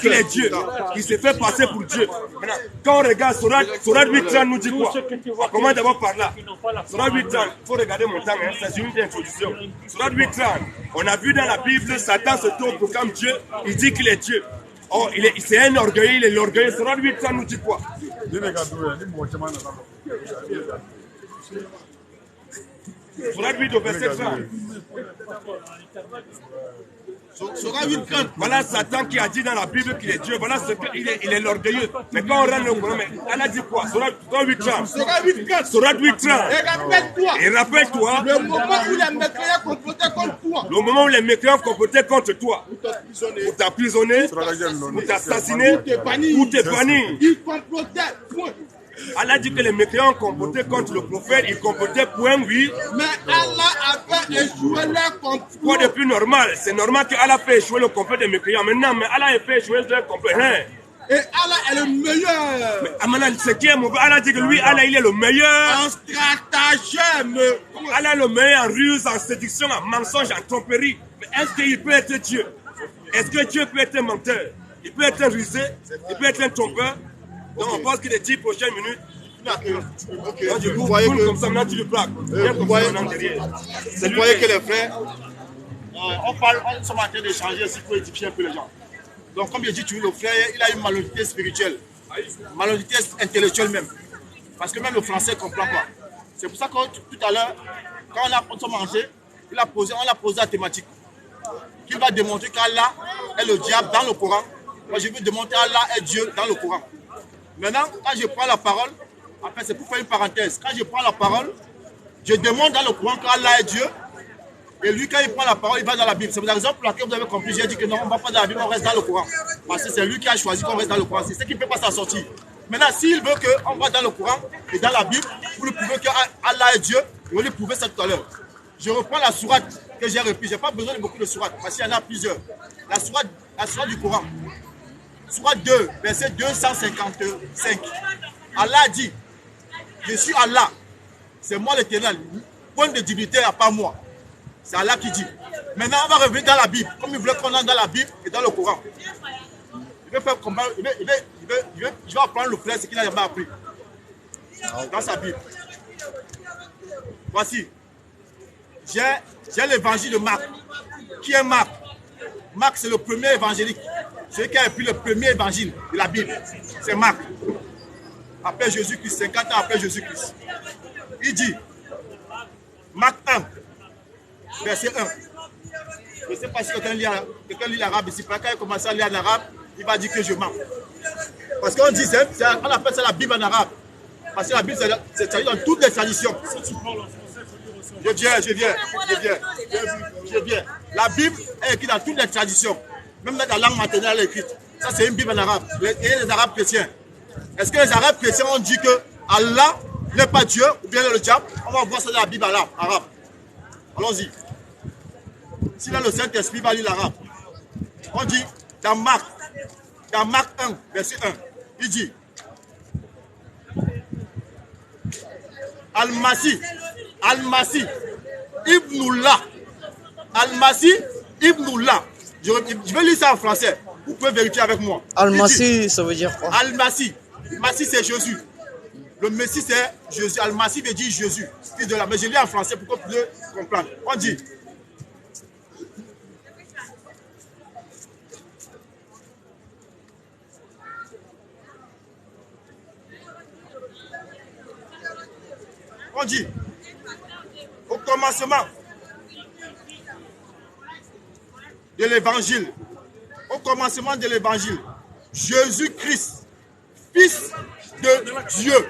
qu'il est Dieu. Il s'est fait passer pour Dieu. Maintenant, quand on regarde Sourate 8:30 nous dit quoi? On commence d'abord par là. Sourate 8:30, il faut regarder mon temps, hein, c'est une introduction. Sourate 8:30, on a vu dans la Bible, Satan se proclame Dieu, il dit qu'il est Dieu. Oh, c'est un orgueil, il est l'orgueil. Sourate 8:30 nous dit quoi? Sourate 8 au verset 30. Sourate 8:30. Voilà Satan qui a dit dans la Bible qu'il est Dieu. Voilà ce qu'il est, il est l'orgueilleux. Mais quand on rentre au Coran, elle a dit quoi? Sourate 8:30. Sourate 8:30. Sourate 8:30. Et rappelle-toi, Et rappelle-toi, le moment où les mécréants complotaient contre toi, le moment où les mécréants complotaient contre toi, pour t'emprisonner, pour t'assassiner, pour te bannir. ils complotaient, point. Allah dit que les mécréants complotaient contre le prophète, ils complotaient point, oui. Mais Allah avait échoué leur Quoi complot. de plus normal? C'est normal que Allah fait échouer le complot des mécréants. Maintenant, mais Allah a fait échouer leur complot. Hein? Et Allah est le meilleur. Mais Amana, ce qui est mauvais, Allah dit que lui, Allah, il est le meilleur. En stratagème. Allah est le meilleur en ruse, en séduction, en mensonge, en tromperie. Mais est-ce qu'il peut être Dieu? Est-ce que Dieu peut être un menteur? Il peut être un rusé, il peut être un trompeur. Donc on pense que les 10 prochaines minutes, Ok. du coup, Vous voyez que, comme ça, maintenant tu le plaques. vous voyez que les frères, On sommes en train d'échanger aussi pour édifier un peu les gens. Donc, comme je dis, le frère, il a une malhonnêteté spirituelle, malhonnêteté intellectuelle même. Parce que même le français ne comprend pas. C'est pour ça que tout à l'heure, quand on s'est mangé, on l'a posé la thématique. Qu'il va démontrer qu'Allah est le diable dans le Coran. Moi, je veux démontrer qu'Allah est Dieu dans le Coran. Maintenant, quand je prends la parole, après, c'est pour faire une parenthèse. Quand je prends la parole, je démontre dans le Coran qu'Allah est Dieu. Et lui, quand il prend la parole, il va dans la Bible. C'est la raison pour laquelle vous avez compris. J'ai dit que non, on ne va pas dans la Bible, on reste dans le Coran. Parce que c'est lui qui a choisi qu'on reste dans le Coran. C'est ce qui ne peut pas s'en sortir. Maintenant, s'il veut qu'on va dans le Coran et dans la Bible, pour lui prouver qu'Allah est Dieu, il va lui prouver ça tout à l'heure. Je reprends la sourate que j'ai reprise. Je n'ai pas besoin de beaucoup de sourates, parce qu'il y en a plusieurs. La sourate du Coran. Sourate 2, verset 255. Allah dit, je suis Allah. C'est moi l'Éternel. Point de divinité à part moi. C'est Allah qui dit. Maintenant, on va revenir dans la Bible. Comme il voulait qu'on entre dans la Bible et dans le Coran. Il veut faire combat. Je vais apprendre le frère, ce qu'il n'a jamais appris. Dans sa Bible. Voici. J'ai l'évangile de Marc. Qui est Marc? Marc, c'est le premier évangélique. Celui qui a écrit le premier évangile de la Bible. C'est Marc. Après Jésus-Christ, 50 ans après Jésus-Christ. Il dit, Marc 1, verset 1. Je ne sais pas si quelqu'un lit l'arabe ici. Quand il commence à lire en arabe, il va dire que je mens. Parce qu'on dit, on appelle ça la Bible en arabe. Parce que la Bible, c'est traduit dans toutes les traditions. Je viens. La Bible est écrite dans toutes les traditions. Même dans la langue maternelle, elle est écrite. Ça, c'est une Bible en arabe. Et les arabes chrétiens. Est-ce que les arabes chrétiens ont dit que Allah n'est pas Dieu ou bien le diable? On va voir ça dans la Bible arabe. Allons-y. Si là le Saint-Esprit va lire l'arabe, on dit dans Marc 1, verset 1, il dit Al-Masih, Ibnullah. Al-Masih, Ibnullah. Je vais lire ça en français. Vous pouvez vérifier avec moi. Al-Masih, ça veut dire quoi? Al-Masih. Masih, c'est Jésus. Le Messie, c'est Jésus. Al-Masih veut dire Jésus. Mais je lis en français pour que vous puissiez comprendre. On dit au commencement de l'évangile, Jésus-Christ, fils de Dieu,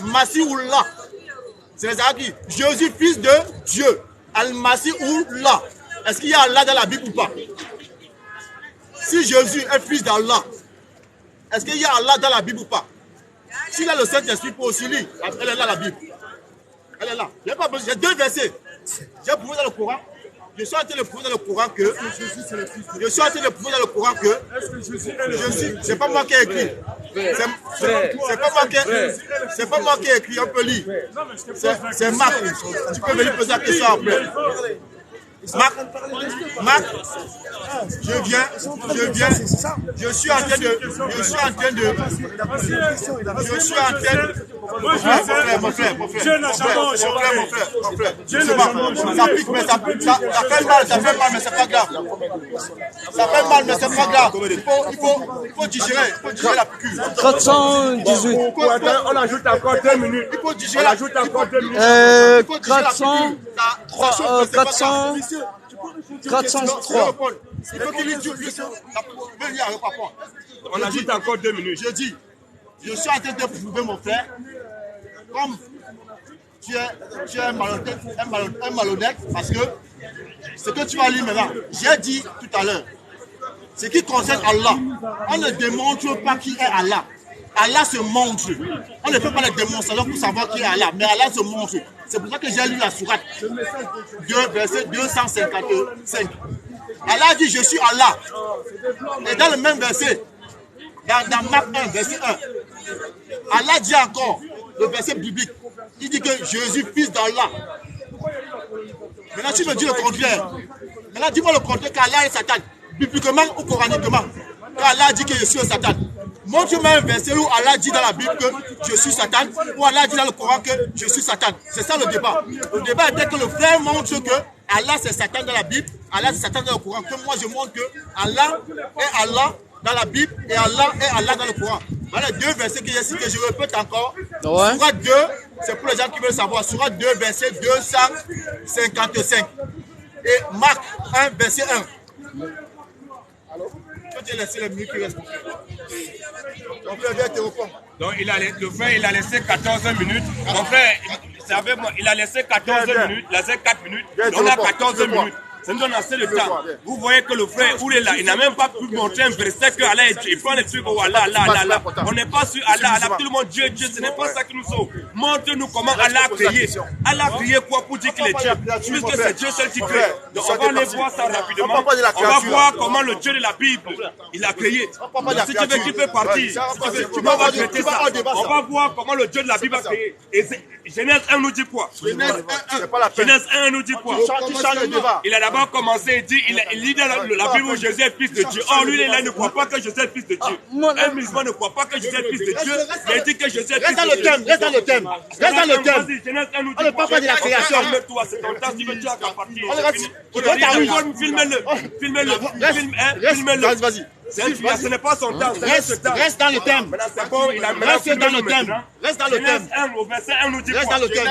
Masihullah, c'est les Arabes qui disent Jésus, fils de Dieu, Al-Masihullah. Est-ce qu'il y a Allah dans la Bible ou pas? Si Jésus est fils d'Allah, est-ce qu'il y a Allah dans la Bible ou pas? S'il a le Saint-Esprit pour aussi lire, elle est là la Bible. Elle est là. J'ai deux versets. J'ai prouvé dans le Coran. Je suis en train de prouver dans le Coran que. C'est pas moi qui ai écrit. C'est pas moi qui ai écrit. On peut lire. C'est Marc. Tu peux venir poser la question après. Marc, je suis en train de. Mon frère. Ça pique, mais ça fait mal, mais c'est pas grave. Il faut digérer la piqûre. 418. On ajoute encore 2 minutes. Il faut digérer. On ajoute encore 2 minutes. 403. Il faut qu'il lise. On ajoute encore 2 minutes. Je dis, je suis en train de prouver, mon frère, comme tu es un malhonnête, parce que ce que tu vas lire maintenant, j'ai dit tout à l'heure, ce qui concerne Allah, on ne démontre pas qui est Allah. Allah se montre. On ne fait pas les démonstrations pour savoir qui est Allah, mais Allah se montre. C'est pour ça que j'ai lu la sourate 2, verset 255. Allah dit, je suis Allah. Et dans le même verset, dans Marc 1, verset 1. Allah dit encore, le verset biblique, il dit que Jésus, fils d'Allah. Maintenant, tu me dis le contraire. Maintenant, dis-moi le contraire qu'Allah est Satan. Bibliquement ou coraniquement. Quand Allah dit que je suis un Satan. Montre-moi un verset où Allah dit dans la Bible que je suis Satan, ou Allah dit dans le Coran que je suis Satan. C'est ça le débat. Le débat était que le frère montre que Allah c'est Satan dans la Bible, Allah c'est Satan dans le Coran. Que moi je montre que Allah est Allah dans la Bible et Allah est Allah dans le Coran. Voilà deux versets que j'ai cités, je répète encore. Ouais. Surat 2, c'est pour les gens qui veulent savoir. Surat 2, verset 255. Et Marc 1, verset 1. Tu as laissé les minutes qui restent. Donc, le frère, il a laissé 14 minutes. Mon frère, c'est avec moi, il a laissé 14 minutes, il a laissé 4 minutes. On a 14 minutes. Ça nous donne assez de temps. Vous voyez que le frère, où il est là, il n'a même pas pu montrer un verset que Allah, il prend les trucs, oh Allah, Allah. On n'est pas sur Allah, Allah, tout le monde, Dieu, ce n'est pas ça qui nous sauve. Montre-nous comment Allah a créé. Allah a créé quoi pour dire qu'il est Dieu? Puisque c'est Dieu seul qui crée. Donc on va aller voir ça rapidement. On va voir comment le Dieu de la Bible, il a créé. Si tu veux, tu peux partir. Tu vas traiter ça. On va voir comment le Dieu de la Bible a créé. Et Genèse 1 nous dit quoi? Genèse 1 nous dit quoi? Il a d'abord commencé et dit, il lit dans la Bible où Jésus est fils de Dieu. Or, lui, il ne croit pas que Jésus est fils de Dieu. Un musulman ne croit pas que Jésus est fils de Dieu, mais il dit que Jésus est fils de Dieu. Reste dans le thème. Vas-y, Genèse 1 nous dit On ne parle pas de la création. Calme-toi, c'est ton temps, si tu veux, tu as qu'à partir. Filme-le. Vas-y. Ce n'est pas son temps, Reste dans le thème. C'est bon, il a Reste dans le thème. Reste dans le thème. Genèse 1 au verset 1 nous dit Reste quoi? dans le thème.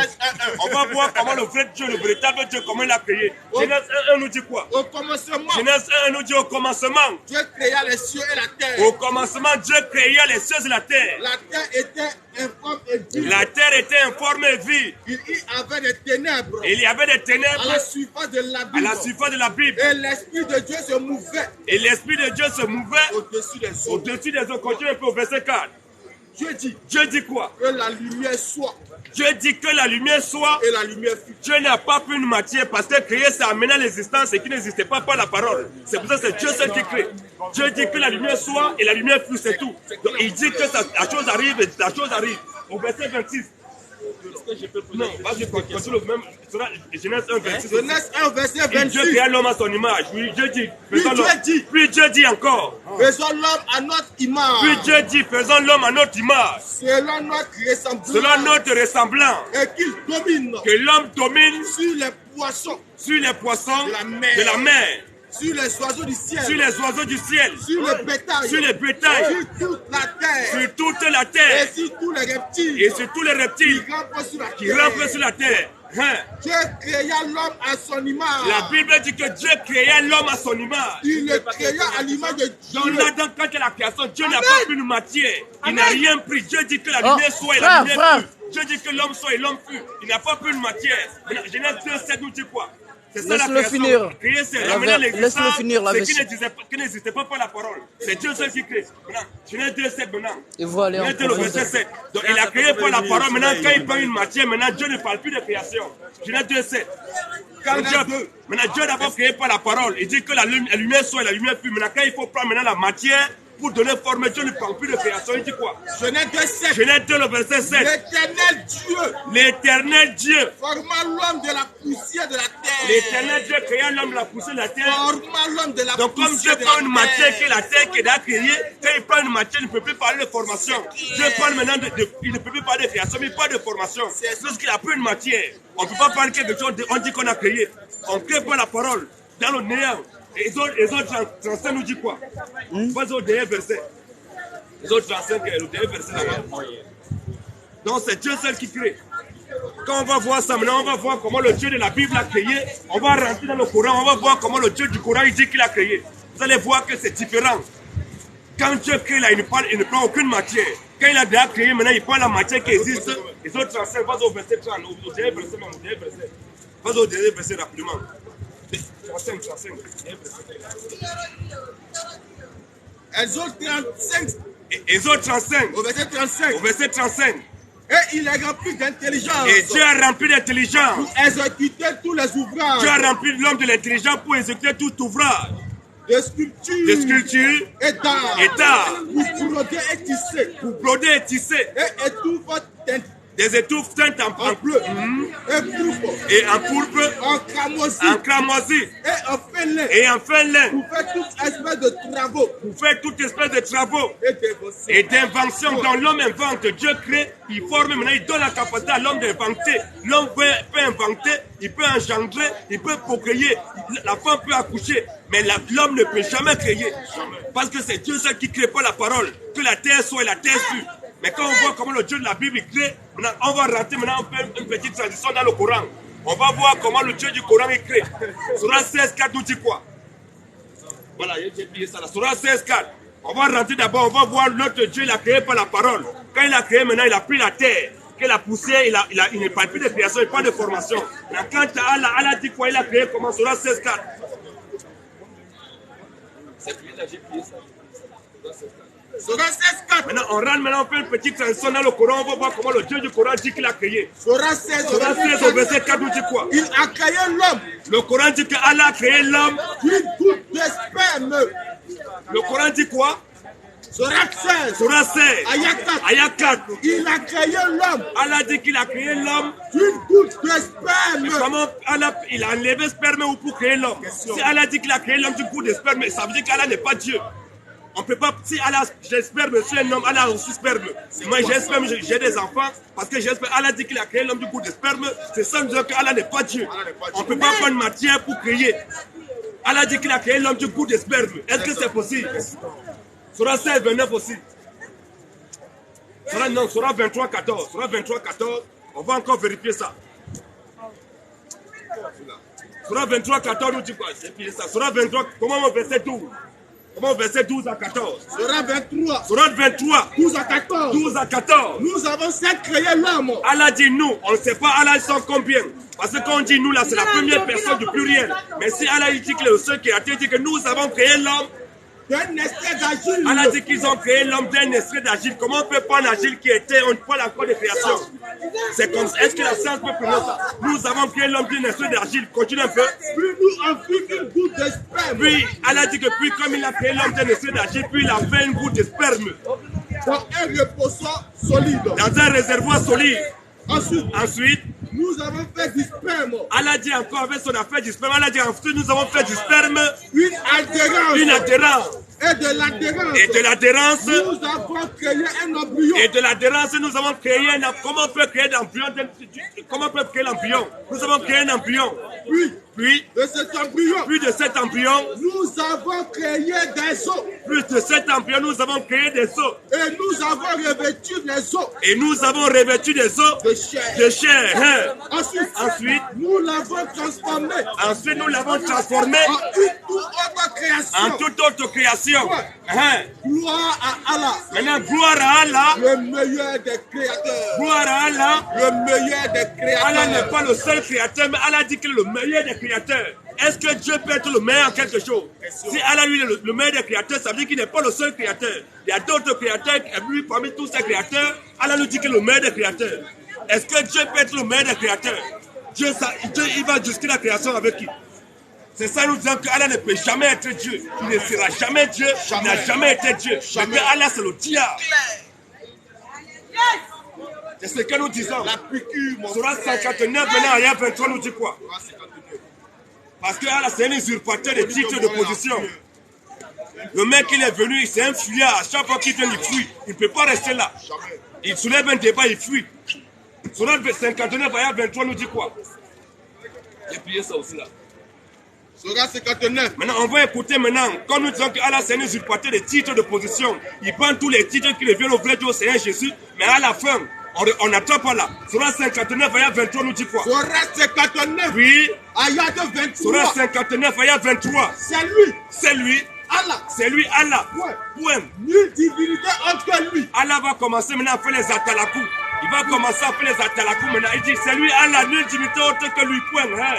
On va voir comment le vrai Dieu, le véritable Dieu, comment il a créé. Genèse 1 nous dit quoi? Au commencement, Genèse 1 nous dit au commencement. Dieu créa les cieux et la terre. Au commencement, Dieu créa les cieux et la terre. La terre était informe et vide. La terre était informe et vide. Il y avait des ténèbres. Il y avait des ténèbres À la surface de la à Bible. la surface de la Bible. Et l'Esprit de Dieu se mouvait Et l'Esprit de Dieu se mouvait au-dessus des eaux. au-dessus des eaux. Continue un peu au verset 4. Dieu dit quoi? Que la lumière soit. Dieu dit que la lumière soit. Et la lumière fut. Dieu n'a pas pu une matière parce que créer ça amène à l'existence et qui n'existait pas par la parole. C'est pour ça que c'est Dieu seul qui crée. Dieu dit que la lumière soit et la lumière fut, c'est tout. Donc il dit que la chose arrive et la chose arrive. Au verset 26. Non, vas-y, continue le même. Genèse 1, 26. Genèse 1, verset Et 26. Dieu créa l'homme à son image. Oui, Dieu dit. faisons Dieu l'homme. dit. Puis Dieu dit encore. Faisons l'homme à notre image. Puis Dieu dit, faisons l'homme à notre image. Selon notre ressemblance. Selon notre ressemblance. Et qu'il domine Que l'homme domine sur les poissons sur les poissons de la mer. de la mer. Sur les oiseaux du ciel. Sur les oiseaux du ciel. Sur le bétail. Sur les bétails. Sur toute la terre. Sur toute la Et terre. sur tous les reptiles. Et sur tous les reptiles qui rampent sur la qui terre. rampent sur la terre. Hein? Dieu créa l'homme à son image. La Bible dit que Dieu créa l'homme à son image. Il le créa à l'image de Dans Dieu. l'Adam, quand il y a la création, Dieu n'a Amen. pas pris une matière. Il n'a rien pris. Dieu dit que la lumière soit et la frère, lumière frère. fut. Dieu dit que l'homme soit et l'homme fut. Il n'a pas pris une matière. Maintenant, Genèse 2:7 nous dit quoi? C'est ça la Laisse-le création. finir. Créer, c'est La ramener ver- l'existence. laisse-le finir, la C'est version. qui n'existait pas par la parole. C'est Dieu seul qui crée. Maintenant, Genèse 2:7 maintenant. Et vous allez en Genèse 2, le verset 7. Donc il a créé par la parole. Maintenant, quand il prend une matière, maintenant Dieu ne parle plus de création. Genèse 2:7. Quand Dieu, maintenant Dieu a d'abord créé par la parole. Il dit que la lumière soit et la lumière fut. Maintenant, quand il faut prendre maintenant la matière pour donner forme, Dieu ne parle plus de création. Il dit quoi? Genèse 2:7. Genèse 2, le verset 7. L'éternel Dieu L'éternel Dieu. forma l'homme de la poussière de la terre. L'éternel Dieu créa l'homme de la poussière de la terre. Forma l'homme de la Donc comme Dieu poussière de prend une la matière terre. qui est la terre qui est déjà créée, quand il prend une matière, il ne peut plus parler de formation. Dieu parle maintenant il ne peut plus parler de création, mais pas de formation. Lorsqu'il a pris une matière, on ne peut pas parler de quelque chose, on dit qu'on a créé. On crée pas la parole dans le néant. Et les autres 35 nous dit quoi? Vas-y au dernier verset. Les autres 35, le dernier verset là-bas. Donc c'est Dieu seul qui crée. Quand on va voir ça, maintenant on va voir comment le Dieu de la Bible a créé. On va rentrer dans le Coran, on va voir comment le Dieu du Coran il dit qu'il a créé. Vous allez voir que c'est différent. Quand Dieu crée là, il ne prend aucune matière. Quand il a déjà créé, maintenant il prend la matière qui existe. Les autres 35, vas au verset 30, au dernier verset même, au dernier verset. Vas au dernier verset rapidement. 35. Exode 35. Exode 35, Au verset 35. au verset 35. Et il est rempli d'intelligence. Et Dieu a rempli d'intelligence. Pour exécuter tous les ouvrages. Dieu a rempli l'homme de l'intelligence pour exécuter tout ouvrage. de sculpture et d'art. Pour broder et tisser. Pour broder et tisser. Et étouffe teintes. Des étouffes teintes en bleu. Et en pourpre. En cramoisi. Et en fin lin. Pour faire toute espèce de travaux. Pour faire toute espèce de travaux. Et d'inventions dont l'homme invente. Dieu crée, il forme, maintenant il donne la capacité à l'homme d'inventer. L'homme peut inventer, il peut engendrer, il peut procréer. La femme peut accoucher. Mais l'homme ne peut jamais créer. Parce que c'est Dieu seul qui ne crée pas la parole. Que la terre soit et la terre fût. Mais quand on voit comment le Dieu de la Bible crée, on va rentrer maintenant, on fait une petite transition dans le Coran. On va voir comment le Dieu du Coran est créé. Surah 16.4 nous dit quoi? Voilà, j'ai plié ça là. Surah 16.4. On va rentrer d'abord, on va voir notre Dieu, il a créé par la parole. Quand il a créé, maintenant, il a pris la terre. Qu'il a poussé, il ne parle plus de création, il parle de formation. Quand Allah dit quoi, il a créé comment? Surah 16.4. C'est plié là, j'ai plié ça. Surah 16.4. Maintenant, on rentre, maintenant, on fait une petite transition dans le Coran, on va voir comment le Dieu du Coran dit qu'il a créé. Surah 16 au verset 4 nous dit quoi? Il a créé l'homme. Le Coran dit que Allah a créé l'homme D'une goutte de sperme. Le Coran dit quoi? Surah 16. Surah 16. Ayat 4. Il a créé l'homme. Allah dit qu'il a créé l'homme d'une goutte de sperme. Comment Allah, il a enlevé sperme ou pour créer l'homme? Si Allah dit qu'il a créé l'homme d'une goutte de sperme, ça veut dire qu'Allah n'est pas Dieu. On peut pas, si Allah, j'espère, monsieur un homme, Allah a reçu sperme. Moi, j'espère, j'ai des enfants, parce que j'espère, Allah dit qu'il a créé l'homme du coup de sperme. C'est ça, nous disons qu'Allah n'est pas Dieu. On ne peut pas prendre matière pour créer. Allah dit qu'il a créé l'homme du coup de sperme. Est-ce que c'est possible? Surah 16, 29 aussi. Surah 23, 14. Surah 23, 14. On va encore vérifier ça. Surah 23, 14 nous dit quoi? C'est ça. Surah 23, comment on verset 12? Comment verset 12 à 14? Surah 23. Surah 23. 12 à 14. 12 à 14. Nous avons certes créé l'homme. Allah dit nous. On ne sait pas Allah ils sont combien. Parce que quand on dit nous là, c'est la première personne du pluriel. Mais si Allah il dit que le seul qui a dit que nous avons créé l'homme d'un esprit d'agile. Allah dit qu'ils ont créé l'homme d'un esprit d'agile. Comment on peut prendre agile qui était, on parle encore de création? C'est comme ça. Est-ce que la science peut prendre ça? Nous avons créé l'homme d'un esprit d'agile. Continue un peu. Puis nous en fîmes une goutte de sperme. Puis Allah dit que puis comme il a créé l'homme d'un esprit d'agile, puis il a fait une goutte de sperme. Dans un reposoir solide. Dans un réservoir solide. Ensuite, nous avons fait du sperme. Allah dit encore avec son affaire du sperme. Allah dit ensuite nous avons fait du sperme. Une adhérence. Une adhérence. Et de l'adhérence. Et de l'adhérence. Nous avons créé un embryon. Et de l'adhérence, nous avons créé un embryon. Comment on peut créer l'embryon? Comment on peut créer l'embryon? Nous avons créé un embryon. Puis de cet embryon. Puis de cet embryon. Nous avons créé des os. Plus de cet embryon, nous avons créé des os. Et nous avons revêtu les os. Et nous avons revêtu des os de chair. De chair. Hein? Ensuite, nous l'avons transformé. Ensuite, nous l'avons transformé en toute autre création. Ouais. Hein? Gloire à Allah. Maintenant, gloire à Allah. Le meilleur des créateurs. Gloire à Allah. Le meilleur des créateurs. Allah n'est pas le seul créateur, mais Allah dit qu'il est le meilleur des créateurs. Est-ce que Dieu peut être le meilleur en quelque chose? Si Allah lui est le meilleur des créateurs, ça veut dire qu'il n'est pas le seul créateur. Il y a d'autres créateurs, et lui, parmi tous ces créateurs, Allah nous dit qu'il est le meilleur des créateurs. Est-ce que Dieu peut être le meilleur des créateurs? Dieu il va jusqu'à la création avec qui? C'est ça nous disons qu'Allah ne peut jamais être Dieu. Il ne sera jamais Dieu. Il n'a jamais été Dieu. Mais Allah c'est le diable. C'est ce que nous disons. La piqûre. Surah 59 maintenant, ayat 23 nous dit quoi? Parce que Allah c'est un usurpateur de titres de position. Le mec il est venu, c'est un fuyard. À chaque fois qu'il vient, il fuit. Il ne peut pas rester là. Il soulève un débat, il fuit. Surah 59 ayat 23 nous dit quoi? J'ai plié ça aussi là. Surah 59. Maintenant, on va écouter maintenant. Quand nous disons que Allah c'est un usurpateur de titres de position, il prend tous les titres qui reviennent au vrai Dieu, au Seigneur Jésus, mais à la fin, on n'attend pas là. Surah 59, ayat 23 nous dit quoi? Surah 59. Oui. Ayat 23. Surah 59, ayat 23. C'est lui. C'est lui. Allah. C'est lui, Allah. Point. Nulle divinité entre lui. Allah va commencer maintenant à faire les atalakou. Il va commencer à faire les atalakou maintenant. Il dit, c'est lui, Allah, nulle divinité autre que lui. Point. Hein?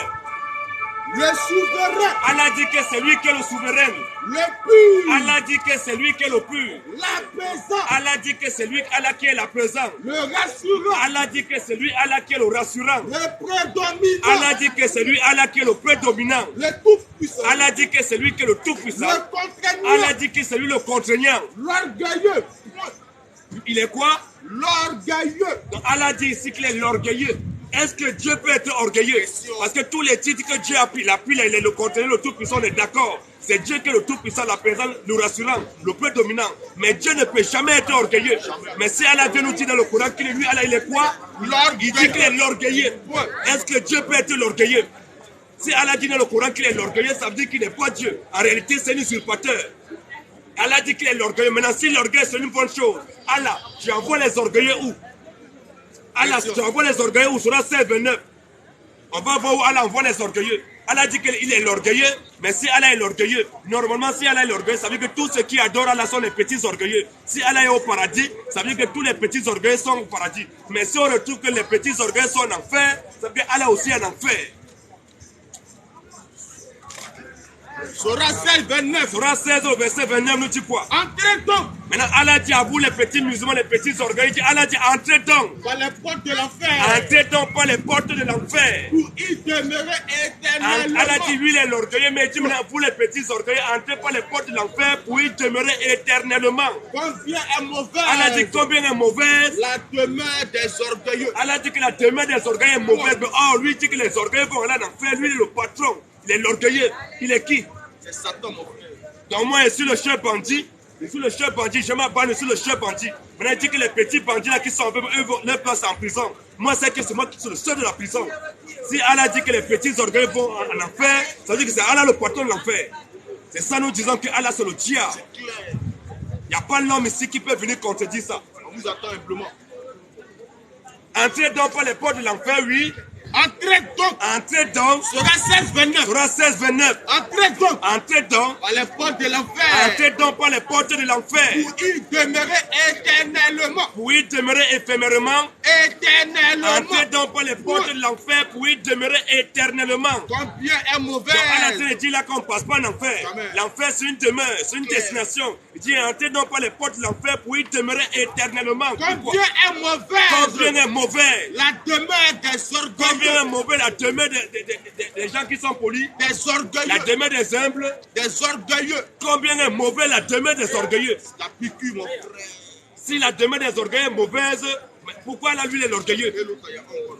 Le souverain. Allah dit que c'est lui qui est le souverain. Le pur. Allah dit que c'est lui qui est le pur. L'apaisant. Allah dit que c'est lui Allah qui est l'apaisant. Le rassurant. Allah dit que c'est lui Allah qui est le rassurant. Le prédominant. Allah dit que c'est lui Allah qui est le prédominant. Le tout-puissant. Allah dit que c'est lui qui est le tout-puissant. Le contraignant. Allah dit que c'est lui le contraignant. L'orgueilleux. Il est quoi? L'orgueilleux. Donc Allah dit ici qu'il est l'orgueilleux. Est-ce que Dieu peut être orgueilleux? Parce que tous les titres que Dieu a pris, il est le contraignant, le tout-puissant, on est d'accord. C'est Dieu qui est le tout-puissant, l'apaisant, le rassurant, le prédominant. Mais Dieu ne peut jamais être orgueilleux. Mais si Allah vient nous dire dans le Coran qu'il est lui, Allah il est quoi? Il dit qu'il est l'orgueilleux. Est-ce que Dieu peut être l'orgueilleux? Si Allah dit dans le Coran qu'il est l'orgueilleux, ça veut dire qu'il n'est pas Dieu. En réalité, c'est un usurpateur. Allah dit qu'il est l'orgueilleux. Maintenant, si l'orgueil c'est une bonne chose, Allah, tu envoies les orgueilleux où? Allah, tu envoies les orgueilleux où? Sera 16, 29. On va voir où Allah envoie les orgueilleux. Allah dit qu'il est l'orgueilleux, mais si Allah est l'orgueilleux, normalement si Allah est l'orgueilleux, ça veut dire que tous ceux qui adorent Allah sont les petits orgueilleux. Si Allah est au paradis, ça veut dire que tous les petits orgueilleux sont au paradis. Mais si on retrouve que les petits orgueilleux sont en enfer, ça veut dire qu'Allah aussi est en enfer. Sera 16, 29. Sera 16 au verset 29 nous dit quoi? Entrez donc. Maintenant Allah dit à vous les petits musulmans, les petits orgueilleux, Allah dit entrez donc. Par les portes de l'enfer. Entrez donc par les portes de l'enfer. Pour y demeurer éternellement. Allah dit lui il est l'orgueilleux, mais il dit maintenant vous les petits orgueilleux, entrez par les portes de l'enfer pour y demeurer éternellement. Combien est mauvaise. Allah dit combien est mauvaise. La demeure des orgueilleux. Allah dit que la demeure des orgueilleux est mauvaise. Mais oh, lui dit que les orgueilleux vont aller en enfer. Lui il est le patron. Il est l'orgueilleux. Il est qui? C'est Satan, mon frère. Donc moi je suis le chef bandit. Je suis le chef bandit. Je m'abandonne, je suis le chef bandit. Maintenant il dit que les petits bandits là qui sont eux vont leur place en prison. Moi c'est que c'est moi qui suis le chef de la prison. Si Allah dit que les petits orgueilleux vont en enfer, ça veut dire que c'est Allah le patron de l'enfer. C'est ça nous disons que Allah c'est le diable. Il n'y a pas l'homme ici qui peut venir contredire ça. On vous attend humblement. Entrez donc par les portes de l'enfer, oui. Entrez donc. Entrez donc. Sera 16, 29. Sera 16, 29. Entrez donc. Entrez donc. Par les portes de l'enfer. Entrez donc par les portes de l'enfer. Pour y demeurer éternellement. Pour y demeurer éphémèrement. Éternellement. Entrez donc par les portes de l'enfer pour y demeurer éternellement. Combien est mauvaise. Donc Allah dit là qu'on ne passe pas en enfer. L'enfer c'est une demeure, c'est une destination. Il dit entrez donc par les portes de l'enfer pour y demeurer éternellement. Combien est mauvaise. Combien est mauvais. La demeure des orgueilleux. Combien est mauvais la demeure des gens qui sont polis. Des orgueilleux. La demeure des humbles. Des orgueilleux. Combien est mauvais la demeure des orgueilleux. La piqûre, mon frère. Si la demeure des orgueilleux est mauvaise, pourquoi la lui est l'orgueilleux?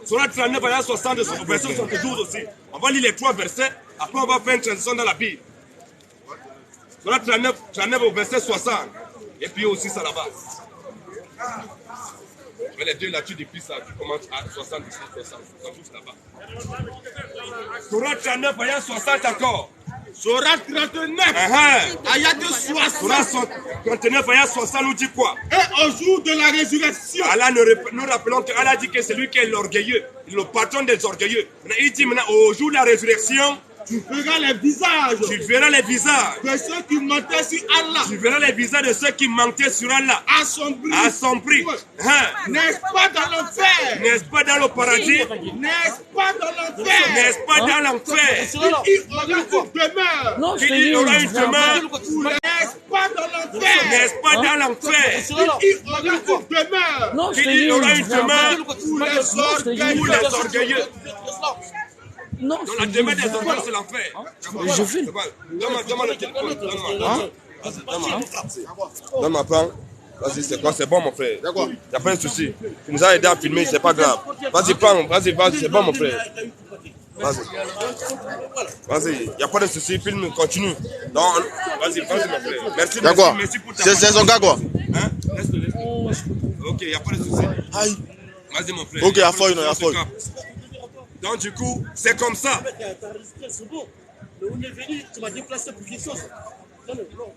Sur 39 à 60, verset 72 aussi. On va lire les 3 versets, après on va faire une transition dans la Bible. Sur 39 au verset 60, et puis aussi ça là-bas. Je vais les deux là-dessus depuis ça, tu commences à 77, 72 là-bas. Sur 39 à 60 encore. Sera 39. Ayat de 60. 39 ayat 60 nous dit quoi? Et au jour de la résurrection. Allah nous rappelons que Allah dit que c'est lui qui est l'orgueilleux, le patron des orgueilleux. Il dit maintenant au jour de la résurrection, tu verras les visages. Tu verras les visages de ceux qui mentaient sur Allah. Tu verras les visages de ceux qui mentaient sur Allah. Assombris. N'est-ce pas dans l'enfer? N'est-ce pas dans le paradis? N'est-ce pas dans l'enfer? N'est-ce pas dans l'enfer? Il aura une demeure. Il aura une demeure. N'est-ce pas dans l'enfer? N'est-ce pas dans l'enfer? Il aura une demeure. Il aura une demeure pour les orgueilleux. Non, dans la demeure des orgueilleux, c'est l'enfer. Je filme. Donne-moi le téléphone. Donne-moi, prends. Vas-y, c'est quoi? C'est bon, mon frère. D'accord. Il n'y a pas de souci. Tu nous as aidé à filmer, c'est pas grave. Vas-y, prends. Vas-y, c'est bon, mon frère. Vas-y, il n'y a pas de souci, filme, continue. Donc, vas-y, mon frère. Merci, d'accord. Merci pour ta c'est son gars, quoi. Hein? Laisse-le. Ok, il n'y a pas de souci. Aïe. Vas-y, mon frère. Ok, à fond, il y a fond. Donc, du coup, c'est comme ça.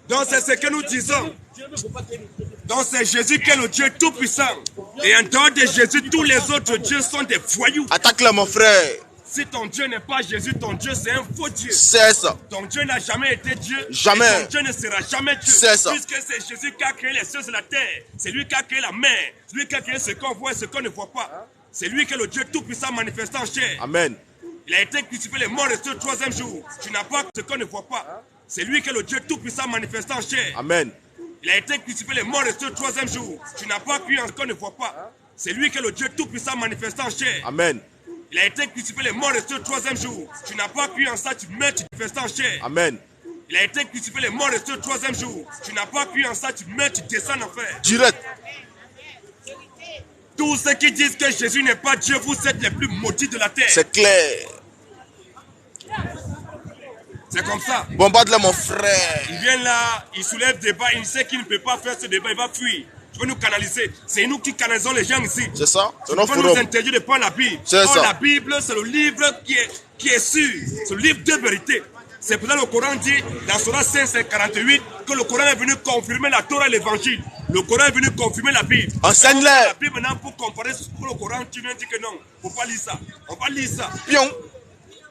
Donc, c'est ce que nous disons. Donc, c'est Jésus qui est le Dieu tout-puissant. Et en dehors de Jésus, tous les autres dieux sont des voyous. Attaque-le, mon frère. Si ton Dieu n'est pas Jésus, ton Dieu c'est un faux Dieu. C'est ça. Ton Dieu n'a jamais été Dieu. Jamais. Et ton Dieu ne sera jamais Dieu. C'est ça. Puisque c'est Jésus qui a créé les cieux et la terre. C'est lui qui a créé la mer. C'est lui qui a créé ce qu'on voit et ce qu'on ne voit pas. C'est lui qui est le Dieu tout-puissant manifesté en chair. Amen. Il a été crucifié, il est mort et resté le troisième jour. Tu n'as pas ce qu'on ne voit pas. C'est lui qui est le Dieu tout-puissant manifesté en chair. Amen. Il a été crucifié, il est mort et resté le troisième jour. Tu n'as pas cru en ce qu'on ne voit pas. C'est lui qui est le Dieu tout-puissant manifesté en chair. Amen. Il a été crucifié, il est mort et resté le troisième jour. Tu n'as pas cru en ça, tu mets, tu manifestes en chair. Amen. Il a été crucifié, il est mort et resté le troisième jour. Tu n'as pas cru en ça, tu mets, tu descends en enfer. Direct. Tous ceux qui disent que Jésus n'est pas Dieu, vous êtes les plus maudits de la terre. C'est clair. C'est comme ça. Bombarde-le, mon frère. Il vient là, il soulève débat, il sait qu'il ne peut pas faire ce débat, il va fuir. Tu veux nous canaliser. C'est nous qui canalisons les gens ici. C'est ça. C'est Tu notre veux nous forum. interdire de prendre la Bible. C'est ça. La Bible, c'est le livre qui est sûr. C'est le livre de vérité. C'est pour ça que le Coran dit, dans Surah 548, que le Coran est venu confirmer la Torah et l'évangile. Le Coran est venu confirmer la Bible. Enseigne-le. La Bible maintenant pour comparer le Coran, tu viens dire que non. Il ne faut pas lire ça. On va lire ça. Pion.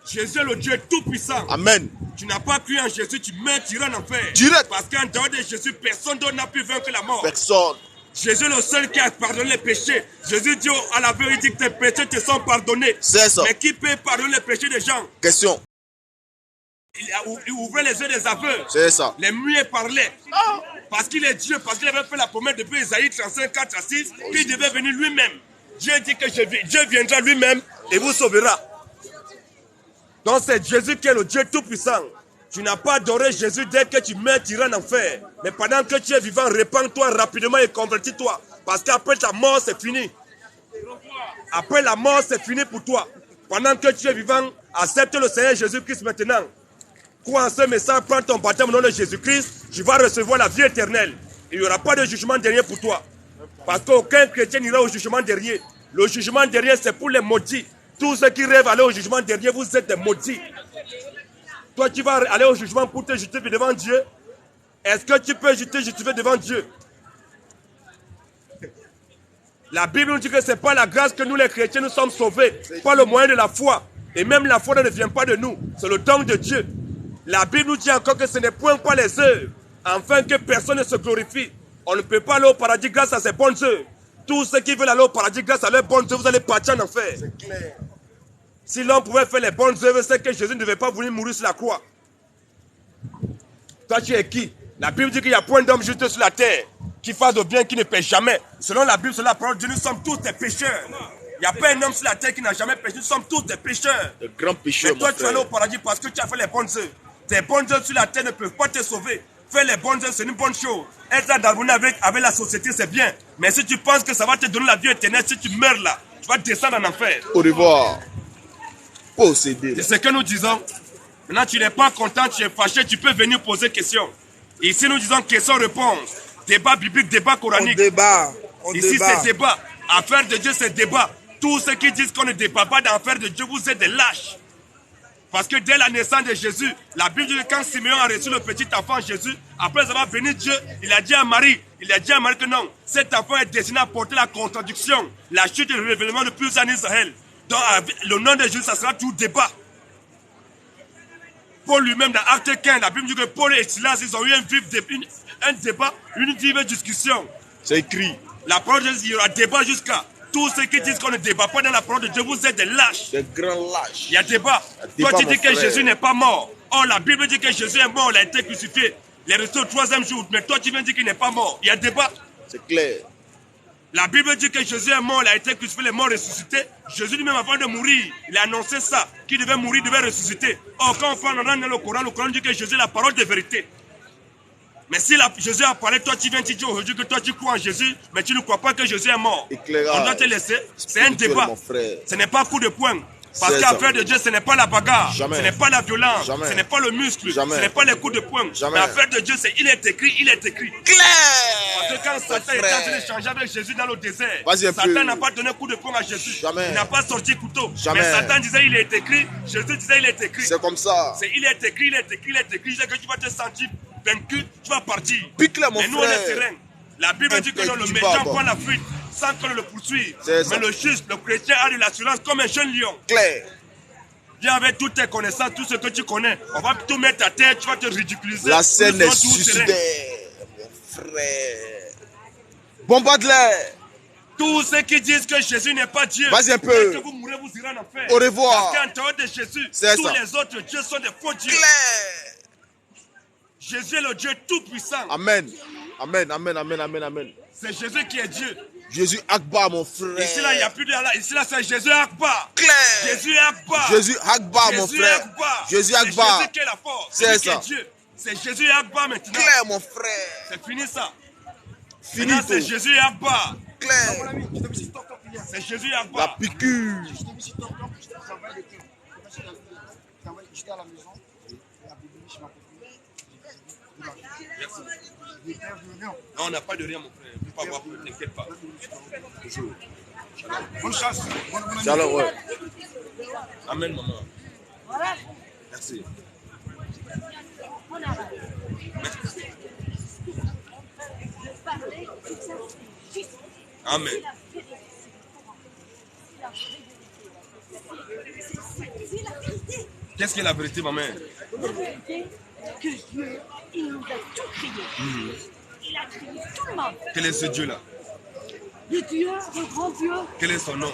Jésus est le Dieu tout-puissant. Amen. Tu n'as pas cru en Jésus, tu mets, tu iras en enfer. Direct. Parce qu'en dehors de Jésus, personne d'autre n'a pu vaincre la mort. Personne. Jésus est le seul qui a pardonné les péchés. Jésus dit à la vérité que tes péchés te sont pardonnés. C'est ça. Mais qui peut pardonner les péchés des gens? Question. Il ouvrait les yeux des aveugles. C'est ça. Les muets parlaient. Parce qu'il est Dieu, parce qu'il avait fait la promesse depuis Isaïe 35, 4 à 6, qu'il devait venir lui-même. Dieu dit que Dieu viendra lui-même et vous sauvera. Donc c'est Jésus qui est le Dieu tout-puissant. Tu n'as pas adoré Jésus dès que tu meurs, tu iras en enfer. Mais pendant que tu es vivant, répands-toi rapidement et convertis-toi. Parce qu'après ta mort, c'est fini. Après la mort, c'est fini pour toi. Pendant que tu es vivant, accepte le Seigneur Jésus-Christ maintenant. Crois en ce message, prends ton baptême au nom de Jésus-Christ, tu vas recevoir la vie éternelle. Il n'y aura pas de jugement dernier pour toi. Parce qu'aucun chrétien n'ira au jugement dernier. Le jugement dernier, c'est pour les maudits. Tous ceux qui rêvent d'aller au jugement dernier, vous êtes des maudits. Toi, tu vas aller au jugement pour te justifier devant Dieu. Est-ce que tu peux te justifier devant Dieu? La Bible nous dit que ce n'est pas la grâce que nous les chrétiens nous sommes sauvés, pas le moyen de la foi. Et même la foi ne vient pas de nous, c'est le don de Dieu. La Bible nous dit encore que ce n'est point pas les œuvres, afin que personne ne se glorifie. On ne peut pas aller au paradis grâce à ses bonnes œuvres. Tous ceux qui veulent aller au paradis grâce à leurs bonnes œuvres, vous allez partir en enfer. C'est clair. Si l'homme pouvait faire les bonnes œuvres, c'est que Jésus ne devait pas venir mourir sur la croix. Toi, tu es qui? La Bible dit qu'il n'y a point d'homme juste sur la terre qui fasse le bien, qui ne pêche jamais. Selon la Bible, selon la parole de Dieu, nous sommes tous des pécheurs. Il n'y a pas un homme sur la terre qui n'a jamais péché. Nous sommes tous des pécheurs. De grands pécheurs. Mais toi, tu vas aller au paradis parce que tu as fait les bonnes œuvres. Tes bonnes œuvres sur la terre ne peuvent pas te sauver. Faire les bonnes œuvres, c'est une bonne chose. Être d'harmonie avec la société, c'est bien. Mais si tu penses que ça va te donner la vie éternelle, si tu meurs là, tu vas descendre en enfer. Au revoir. Possédé. C'est ce que nous disons. Maintenant, tu n'es pas content, tu es fâché, tu peux venir poser question. Ici, nous disons question-réponse. Débat biblique, débat coranique. On débat. Ici, c'est débat. Affaire de Dieu, c'est débat. Tous ceux qui disent qu'on ne débat pas d'affaire de Dieu, vous êtes des lâches. Parce que dès la naissance de Jésus, la Bible dit que quand Simeon a reçu le petit enfant Jésus, après avoir béni Dieu, il a dit à Marie que non, cet enfant est destiné à porter la contradiction, la chute et le révèlement de plusieurs en Israël. Donc, le nom de Jésus, ça sera tout débat. Paul lui-même, dans Acte 15, la Bible dit que Paul et Silas, ils ont eu un débat, une vive discussion. C'est écrit. La parole de Dieu, il y aura débat jusqu'à. Tous ceux qui disent qu'on ne débat pas dans la parole de Dieu, vous êtes des lâches. Des grands lâches. Il y a débat. Toi, tu dis que Jésus n'est pas mort. Or, la Bible dit que Jésus est mort, il a été crucifié. Il est resté au troisième jour. Mais toi, tu viens dire qu'il n'est pas mort. Il y a débat. C'est clair. La Bible dit que Jésus est mort, il a été crucifié, il est mort, ressuscité. Jésus lui-même, avant de mourir, il a annoncé ça, qu'il devait mourir, il devait ressusciter. Or, quand on prend dans le Coran dit que Jésus est la parole de vérité. Mais si Jésus a parlé, toi tu viens te dire aujourd'hui que toi tu crois en Jésus, mais tu ne crois pas que Jésus est mort. Éclairage. On doit te laisser. C'est un débat. Ce n'est pas coup de poing. Parce C'est qu'affaire de Dieu, ce n'est pas la bagarre, Jamais. ce n'est pas la violence, Jamais. ce n'est pas le muscle, Jamais. ce n'est pas les coups de poing. Jamais. Mais l'affaire de Dieu, c'est il est écrit, il est écrit. Clair. Parce que quand Satan est en train d'échanger avec Jésus dans le désert, Vas-y un peu. Satan n'a pas donné coup de poing à Jésus. Jamais. Il n'a pas sorti couteau. Jamais. Mais Satan disait il est écrit, Jésus disait il est écrit. C'est comme ça. C'est il est écrit, il est écrit, il est écrit. Je sais que tu vas te sentir vaincu, tu vas partir. Pique-le, mon Mais nous on est frère. serein. La Bible dit que non, le petit méchant barbe. prend la fuite sans qu'on le poursuive. C'est ça. Mais le juste, le chrétien a de l'assurance comme un jeune lion. Clair. Viens avec toutes tes connaissances, tout ce que tu connais. On va tout mettre à terre, tu vas te ridiculiser. La scène Nous est serons tous sereins. suicidaire, mon frère. Bombarde-les. Tous ceux qui disent que Jésus n'est pas Dieu, Vas-y un peu. dès que vous mourrez, vous irez en enfer. Au revoir. Parce qu'en dehors de Jésus, C'est tous ça. les autres dieux sont des faux dieux. Claire. Jésus est le Dieu tout-puissant. Amen. Amen, amen, amen, amen, amen. C'est Jésus qui est Dieu. Jésus Akbar, mon frère. Ici, là, il n'y a plus de Allah. Ici, là, c'est Jésus Akbar. Claire. Jésus Akbar. Jésus Akbar, mon Jésus frère. Akbar. Jésus C'est Akbar. Jésus qui est la force. C'est C'est lui qui ça. est Dieu. C'est Jésus Akbar maintenant. Claire, mon frère. C'est fini ça. Fini Maintenant, c'est tout. Jésus Akbar. Claire. C'est Jésus La Akbar. piqûre. J'étais à la maison. La Bible, je Non, on n'a pas de rien, mon frère. Tu peux avoir peur, t'inquiète pas. Toujours. Bonne chance. Shalom, ouais. Amen, maman. Merci. Amen. Qu'est-ce qui est la vérité, ma mère? La vérité, que Dieu, il nous a tout créé. Il a créé tout le monde. Quel est ce Dieu-là? Le Dieu, le grand Dieu, Quel est son nom?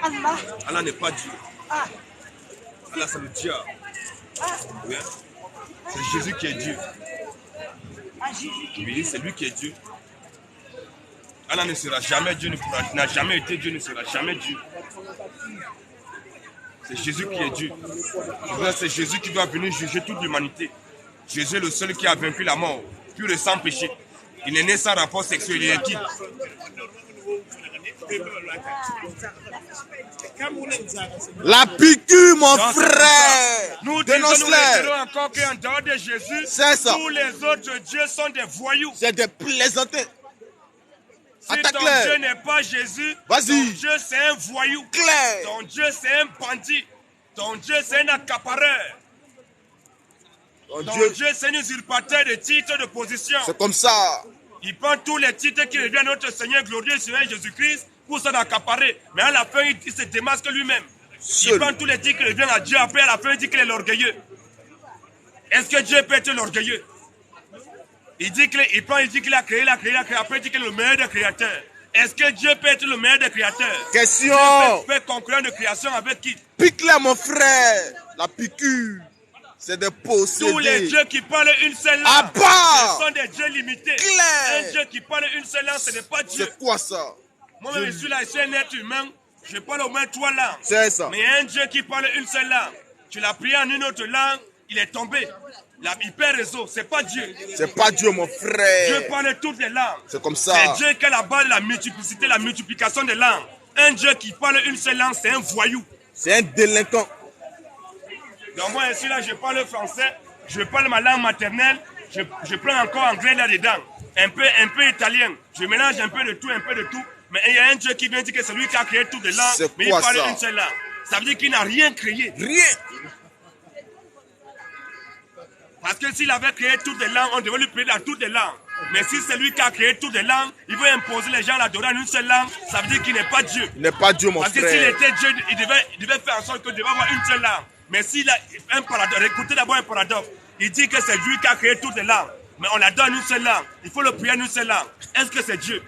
Allah. Allah n'est pas Dieu. Ah, Allah, c'est le diable. Oui, hein? C'est Jésus qui est Dieu. à Jésus qui Oui, c'est lui qui est Dieu. Allah ne sera jamais Dieu, n'a jamais été Dieu, ne sera jamais Dieu. C'est Jésus qui est Dieu. C'est Jésus qui doit venir juger toute l'humanité. Jésus est le seul qui a vaincu la mort, pur et sans péché. Il est né sans rapport sexuel, il est qui? La piqûre, mon Non, c'est frère. Nous disons, nous Dénonce-les. retirons encore qu'en dehors de Jésus, C'est ça. tous les autres dieux sont des voyous. C'est des plaisantins. Si ton Attaque-les. Dieu n'est pas Jésus, Vas-y. ton Dieu c'est un voyou. Claire. Ton Dieu c'est un bandit. Ton Dieu c'est un accapareur. Ton Ton Dieu, Dieu c'est un usurpateur de titres de position. c'est comme ça. Il prend tous les titres qui reviennent à notre Seigneur glorieux Seigneur Jésus-Christ pour s'en accaparer. Mais à la fin, il se démasque lui-même. Il Seul. prend tous les titres qui reviennent à Dieu. Après, à la fin, il dit qu'il est l'orgueilleux. Est-ce que Dieu peut être l'orgueilleux? Il dit qu'il a créé, il a créé. Après, il dit qu'il est le meilleur des créateurs. Est-ce que Dieu peut être le meilleur des créateurs? Question. Dieu peut conclure de création avec qui? Pique-les, mon frère. La piqûre, c'est des Tous les possédés. dieux qui parlent une seule À langue, part. ce sont des dieux limités. Claire. Un Dieu qui parle une seule langue, ce n'est pas Dieu. C'est quoi ça? Moi-même, je suis là, je suis un être humain. Je parle au moins 3 langues. C'est ça. Mais un Dieu qui parle une seule langue. Tu l'as prié en une autre langue, il est tombé. Il perd réseau. C'est pas Dieu. C'est pas Dieu, mon Dieu frère. parle toutes les langues. C'est comme ça. C'est Dieu qui a la base de la multiplicité, la multiplication des langues. Un Dieu qui parle une seule langue, c'est un voyou. C'est un délinquant. Donc moi, ici, là, je parle français, je parle ma langue maternelle, je prends encore anglais là-dedans, un peu italien. Je mélange un peu de tout. Mais il y a un Dieu qui vient dire que c'est lui qui a créé toutes les langues, C'est mais il quoi parle ça? une seule langue. Ça veut dire qu'il n'a rien créé. Rien. Parce que s'il avait créé toutes les langues, on devait lui prier dans toutes les langues. Mais si c'est lui qui a créé toutes les langues, il veut imposer les gens à l'adorer en une seule langue, ça veut dire qu'il n'est pas Dieu. Il n'est pas Dieu, mon Parce que s'il frère. était Dieu, il devait faire en sorte qu'il devait avoir une seule langue. Mais s'il a un paradoxe, écoutez d'abord un paradoxe. Il dit que c'est lui qui a créé toutes les langues. Mais on la donne une seule langue. Il faut le prier en une seule langue. Est-ce que c'est Dieu?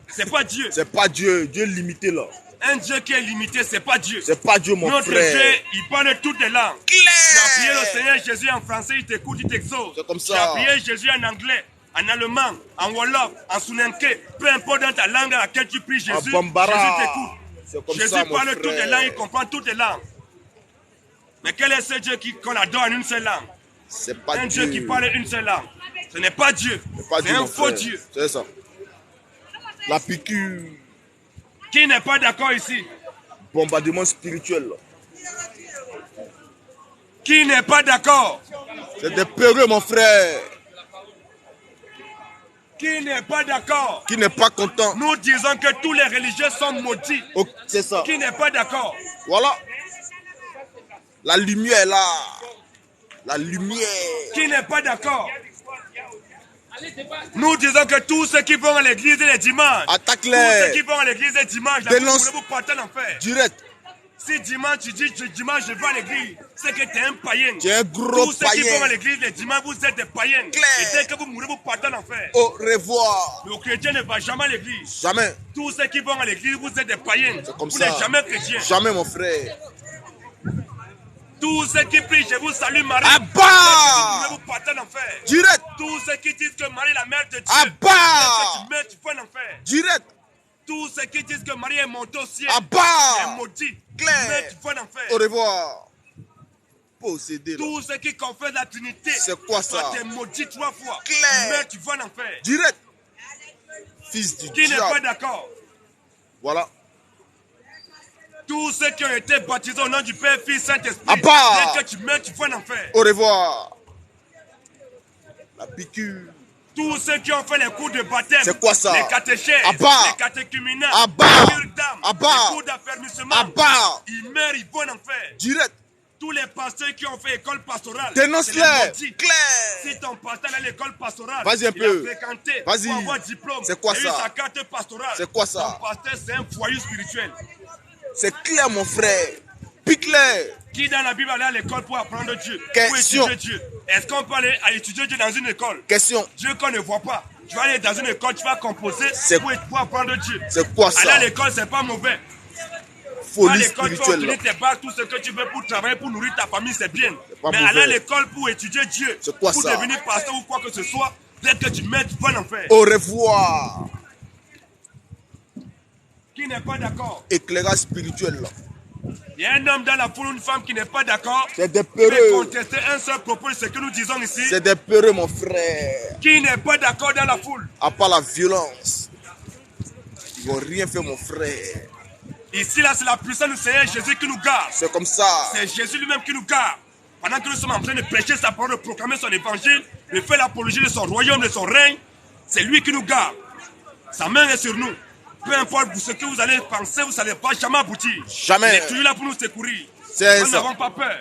C'est pas Dieu. C'est pas Dieu. Dieu limité là. Un Dieu qui est limité, c'est pas Dieu. C'est pas Dieu, mon Notre frère. Dieu, il parle toutes les langues. Tu as prié Claire. le Seigneur Jésus en français, il t'écoute, il t'exauce. C'est comme ça. Tu as prié Jésus en anglais, en allemand, en wolof, en soninké. Peu importe dans ta langue dans laquelle tu pries Jésus, Jésus Bambara. t'écoute. C'est comme Jésus ça, mon parle toutes les frère. langues, il comprend toutes les langues. Mais quel est ce Dieu qu'on adore en une seule langue? C'est pas Un Dieu. Dieu qui parle une seule langue. Ce n'est pas Dieu. C'est pas C'est Dieu, un mon faux frère. Dieu. C'est ça. La piqûre. Qui n'est pas d'accord ici? Bombardement spirituel. là. Qui n'est pas d'accord? C'est des peureux, mon frère. Qui n'est pas d'accord? Qui n'est pas content. Nous disons que tous les religieux sont maudits. Oh, c'est ça. Qui n'est pas d'accord? Voilà. La lumière là. La lumière. Qui n'est pas d'accord? Nous disons que tous ceux qui vont à l'église les dimanches, tous ceux qui Attaque-les. vont à l'église les dimanches, Dénonce. vous partez en enfer. Direct. Si dimanche, tu dis dimanche, je vais à l'église, c'est que tu es un païen. Tu es un gros Tous ceux qui vont à païen. l'église, les dimanches, vous êtes des païens. Claire. Et dès que vous mourrez, vous partez en enfer. Au revoir. Le chrétien ne va jamais à l'église. Jamais. Tous ceux qui vont à l'église, vous êtes des païens. C'est comme Vous ça. n'êtes jamais chrétien. Jamais, mon frère. Tous ceux qui prient, je vous salue Marie. Abba. Dès que vous mourrez, vous partez en enfer. Direct. Tous ceux qui disent que Marie est la mère de Dieu. Abba. Dès que tu meurs, tu vas en enfer. Direct. Tous ceux qui disent que Marie est montée au ciel. Abba. Elle est maudite. Claire. Tu meurs, tu vas en enfer. Au revoir. Possédé. Là. Tous ceux qui confessent la Trinité. C'est quoi ça? Toi, tu es maudit 3 fois. Claire. Tu meurs, tu vas en enfer. Direct. Fils du Qui n'est pas diable. d'accord? Voilà. Tous ceux qui ont été baptisés au nom du Père, Fils, Saint-Esprit. Abba. Dès que tu meurs, tu vas en enfer. Au revoir. La piqûre. Tous ceux qui ont fait les cours de baptême. C'est quoi ça? Les catéchèses. Abba. Les catéchuménats. Abba. Les cures d'âme. Abba. Les cours d'affermissement. Abba. Ils meurent, ils vont en enfer. Direct. Tous les pasteurs qui ont fait école pastorale. Dénonce-les. c'est les maudits. Claire. Si ton pasteur a l'école pastorale, Vas-y un il peu. a fréquenté Vas-y. pour avoir diplôme, C'est quoi il a eu ça? sa carte pastorale. C'est quoi ça? Ton pasteur, c'est un foyer spirituel. C'est clair, mon frère. Pique-les. Qui dans la Bible allait à l'école pour apprendre Dieu, Question. pour étudier Dieu? Est-ce qu'on peut aller à étudier Dieu dans une école? Question. Dieu qu'on ne voit pas. Tu vas aller dans une école, tu vas composer C'est- pour apprendre Dieu. C'est quoi ça? Aller à l'école, c'est pas mauvais. À Folie l'école, tu peux spirituelle. là. obtenir tes bacs, tout ce que tu veux pour travailler, pour nourrir ta famille, c'est bien. pas Mais aller à mauvais. l'école pour étudier Dieu, C'est quoi pour ça? devenir pasteur ou quoi que ce soit, dès que tu mets, tu vas en faire. Au revoir. Qui n'est pas d'accord? Éclairage spirituel. Là. Il y a un homme dans la foule, une femme qui n'est pas d'accord. C'est des Qui veut peureux. contester un seul propos de ce que nous disons ici. C'est des peureux, mon frère. Qui n'est pas d'accord dans la foule? À part la violence. Ils vont rien faire, mon frère. Ici, là, c'est la puissance du Seigneur Jésus qui nous garde. C'est comme ça. C'est Jésus lui-même qui nous garde. Pendant que nous sommes en train de prêcher sa parole, de proclamer son évangile, de faire l'apologie de son royaume, de son règne, c'est lui qui nous garde. Sa main est sur nous. Peu importe ce que vous allez penser, vous n'allez pas jamais aboutir. Jamais. Il est toujours là pour nous secourir. C'est Nous ça. n'avons pas peur.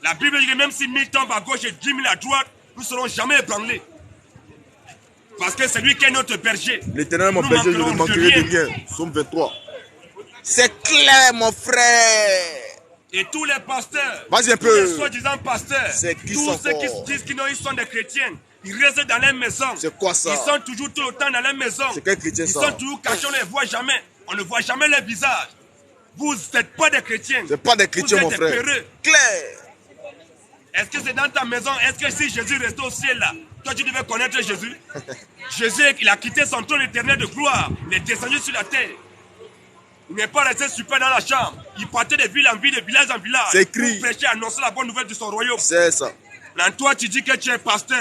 La Bible dit que même si 1000 tombent à gauche et 10 000 à droite, nous ne serons jamais ébranlés. Parce que c'est lui qui est notre berger. L'éternel, mon Nous berger, je ne manquerons de manquerai de rien. rien. Somme 23. C'est clair, mon frère. Et tous les pasteurs, Vas-y un tous peu. les soi-disant pasteurs, C'est qui tous sont ceux qui forts? disent qu'ils sont des chrétiens, ils restent dans leur maison. C'est quoi ça? Ils sont toujours tout le temps dans leur maison. C'est quel chrétien Ils ça? sont toujours cachés, on ne les voit jamais. On ne voit jamais leur visage. Vous n'êtes pas des chrétiens. C'est pas des chrétiens, Vous mon êtes des frère. peureux. Clair. Est-ce que c'est dans ta maison? Est-ce que si Jésus restait au ciel là, toi tu devais connaître Jésus? Jésus, il a quitté son trône éternel de gloire. Il est descendu sur la terre. Il n'est pas resté super dans la chambre. Il partait de ville en ville, de village en village. C'est écrit. Pour prêcher, annoncer la bonne nouvelle de son royaume. C'est ça. Là, toi, tu dis que tu es pasteur.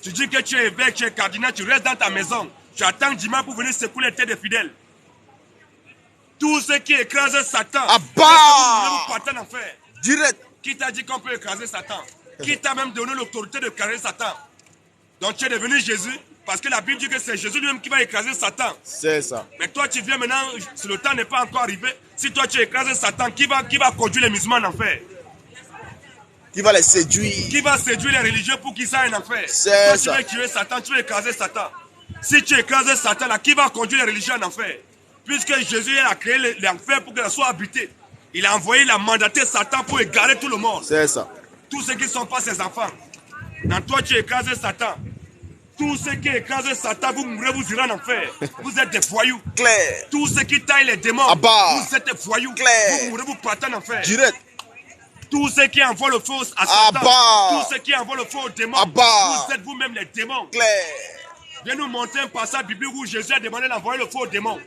Tu dis que tu es évêque, tu es cardinal. Tu restes dans ta maison. Tu attends dimanche pour venir secouer les têtes des fidèles. Tous ceux qui écrasent Satan. Ah bah! Vous partez en enfer. Direct. Qui t'a dit qu'on peut écraser Satan? Qui t'a même donné l'autorité de écraser Satan? Donc tu es devenu Jésus, parce que la Bible dit que c'est Jésus lui-même qui va écraser Satan. C'est ça. Mais toi tu viens maintenant, si le temps n'est pas encore arrivé, si toi tu écrases Satan, qui va conduire les musulmans en enfer? Qui va les séduire. Qui va séduire les religieux pour qu'ils aillent en enfer? C'est Toi ça. tu veux tuer Satan, tu veux écraser Satan. Si tu écrases Satan, là, qui va conduire les religieux en enfer? Puisque Jésus a créé l'enfer pour qu'elle soit habitée. Il a envoyé, il a mandaté Satan pour égarer tout le monde. C'est ça. Tous ceux qui ne sont pas ses enfants. Dans toi, tu écrases Satan. Tous ceux qui écrasent Satan, vous mourrez, vous irez en enfer. Vous êtes des voyous. Clair. Tous ceux qui taillent les démons, Ah bah. vous êtes des voyous. Clair. Vous mourrez, vous partez en enfer. Direct. Tous ceux qui envoient le feu à Ah Satan, bah. tous ceux qui envoient le feu aux démons, Ah bah. vous êtes vous-même les démons. Clair. Viens nous montrer un passage biblique où Jésus a demandé d'envoyer le feu aux démons.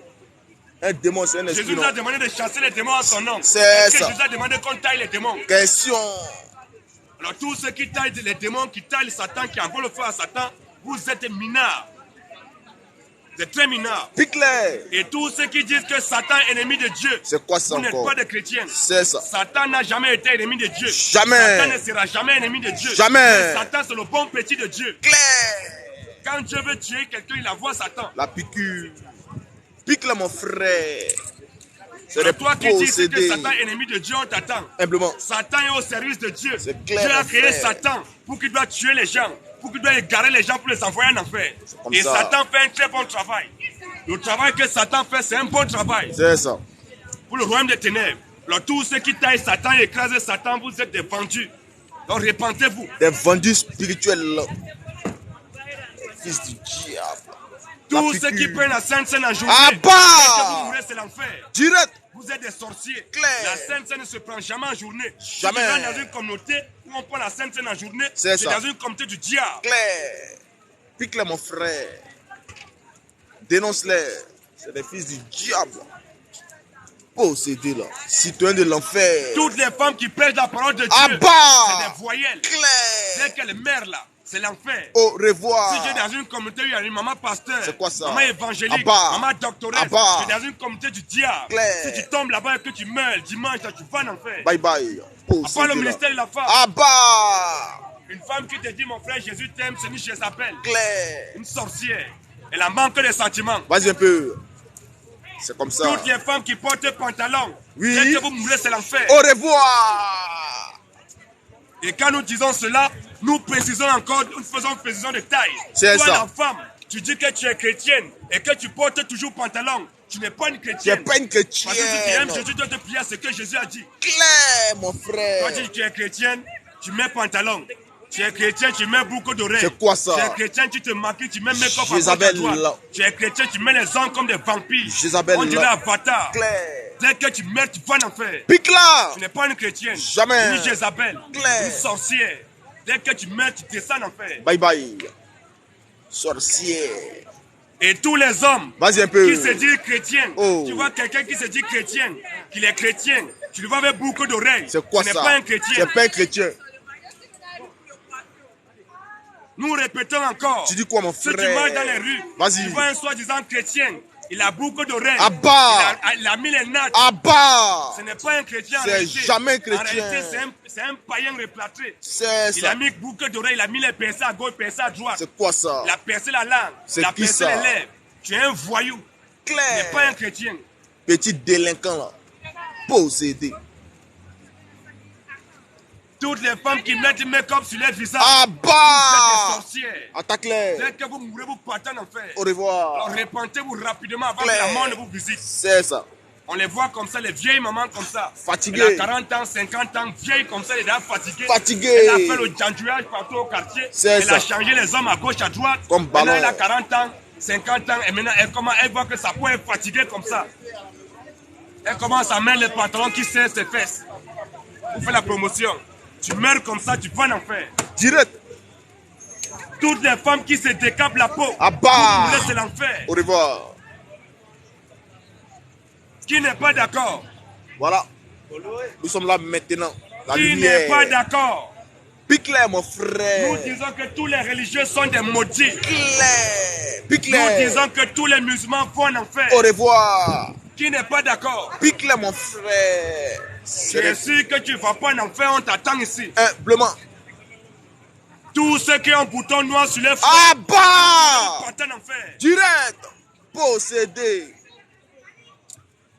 Un démon, c'est un Jésus esprit. nous a Non? demandé de chasser les démons en son nom. C'est Est-ce que ça. Jésus a demandé qu'on taille les démons? Question. Alors tous ceux qui taillent les démons, qui taillent Satan, qui envoient le feu à Satan, vous êtes mineurs. Vous êtes très mineurs. Pique-les. Et tous ceux qui disent que Satan est ennemi de Dieu, C'est quoi ça vous n'êtes encore? pas des chrétiens. C'est ça. Satan n'a jamais été ennemi de Dieu. Jamais. Satan ne sera jamais ennemi de Dieu. Jamais. Mais Satan, c'est le bon petit de Dieu. Clair. Quand Dieu veut tuer quelqu'un, il envoie Satan. La piqûre. Pique-le, mon frère. C'est Alors des toi qui dis que possédés. Satan est ennemi de Dieu, on t'attend. Humblement. Satan est au service de Dieu. C'est clair, Dieu a mon créé frère. Satan pour qu'il doit tuer les gens, pour qu'il doit égarer les gens pour les envoyer en enfer. comme Et ça. Satan fait un très bon travail. Le travail que Satan fait, c'est un bon travail C'est ça. pour le royaume des ténèbres. Alors tous ceux qui taillent Satan et écrasent Satan, vous êtes des vendus. Donc repentez-vous. Des vendus spirituels. Fils du diable. Tous ceux qui prennent la Sainte Seine en journée, Ah dès que bah! vous mourrez, c'est l'enfer. Direct. Vous êtes des sorciers. Claire. La Sainte Seine ne se prend jamais en journée. Jamais. Si tu rentres dans une communauté où on prend la Sainte Seine en journée, C'est c'est ça. dans une communauté du diable. Claire. Pique-les, mon frère. Dénonce-les. C'est des fils du diable. Possédés là. Citoyens de l'enfer. Toutes les femmes qui prêchent la parole de Dieu, Ah bah! c'est des voyelles. Dès Claire. qu'elles meurent là, c'est l'enfer. Au revoir. Si tu es dans une communauté où il y a une maman pasteur, C'est quoi ça? maman évangélique, Ah bah. maman doctoresse, Ah bah. tu es dans une communauté du diable. Claire. Si tu tombes là-bas et que tu meurs dimanche, là, tu vas en enfer. Bye bye. À part le Possédés là. ministère de la femme. Ah bah! Une femme qui te dit mon frère Jésus t'aime, c'est une Jézabel. Claire. Une sorcière. Elle a manque de sentiments. Vas-y un peu. C'est comme ça. Toutes les femmes qui portent pantalon, Oui. dès que vous mourrez, c'est l'enfer. Au revoir. Et quand nous disons cela, nous précisons encore, nous faisons précision de taille. C'est Toi, ça. la femme, tu dis que tu es chrétienne et que tu portes toujours pantalon. Tu n'es pas une Tu n'es chrétienne. pas une Parce que si tu aimes chrétienne. Jésus, tu dois te plier à ce que Jésus a dit. Claire, mon Toi, frère. tu dis que tu es chrétienne, tu mets pantalon. Tu es chrétien, tu mets beaucoup d'oreilles. C'est quoi ça? Tu es chrétien, tu te maquilles, tu mets make-up à gauche à Jézabel, là. droite. Tu es chrétien, tu mets les hommes comme des vampires. Jézabel, On dirait là. Avatar. Claire. Dès que tu meurs, tu vas en enfer. Pique là. Tu n'es pas une chrétienne. Jamais. Ni Jézabel. Claire. Une sorcière. Dès que tu meurs, tu descends en enfer. Bye bye. Sorcière. Et tous les hommes Vas-y un peu. qui se disent chrétiens, Oh. tu vois quelqu'un qui se dit chrétien, qu'il est chrétien, tu le vois avec beaucoup d'oreilles. C'est quoi Ce ça? n'est pas un chrétien. C'est pas un chrétien. Nous répétons encore. Tu dis quoi, mon Si frère? tu marches dans les rues, Vas-y. tu vois un soi-disant chrétien, il a beaucoup d'oreilles. Ah bah. Il a mis les nattes. Ah bah. Ce n'est pas un chrétien. en C'est réalité. jamais un chrétien. En réalité, c'est un païen replâtré. C'est Il a ça. mis beaucoup d'oreilles, il a mis les percés à gauche, percés à droite. C'est quoi ça? Il a percé la langue, C'est il a qui percé ça? les lèvres. Tu es un voyou, tu n'es Claire. pas un chrétien. Petit délinquant là. Possédé. Toutes les femmes qui mettent du make-up sur leur visage, Ah vous êtes des bah. sorcières. Attaque-les. Dès que vous mourrez, vous partez en enfer. Au revoir. Alors repentez-vous rapidement avant que Claire. la mort ne vous visite. C'est ça. On les voit comme ça, les vieilles mamans comme ça. Fatiguées. Elle a 40 ans, 50 ans, vieille comme ça, elle est déjà fatiguée. Fatiguée. Elle a fait le jandouillage partout au quartier. C'est Elle a ça. changé les hommes à gauche, à droite. Comme Maintenant, ballon. elle a 40 ans, 50 ans, et maintenant, elle voit que sa peau est fatiguée comme ça. Elle commence à mettre les pantalons qui serrent ses fesses. Pour faire la promotion. Tu meurs comme ça, tu vas en enfer. Direct. Toutes les femmes qui se décapent la peau, Ah bah. vous laissez l'enfer. Au revoir. Qui n'est pas d'accord? Voilà. Nous sommes là maintenant. La Qui n'est pas lumière. d'accord? Pique-les, mon Nous frère. disons que tous les religieux sont des maudits. Pique-les. Nous Pique-les. disons que tous les musulmans vont en enfer. Au revoir. Qui n'est pas d'accord? Pique-les, mon frère. Tu C'est es sûr que tu ne vas pas en enfer, on t'attend ici. humblement. Tous ceux qui ont un bouton noir sur les front, Ah bah. partent en enfer. Direct. Possédé.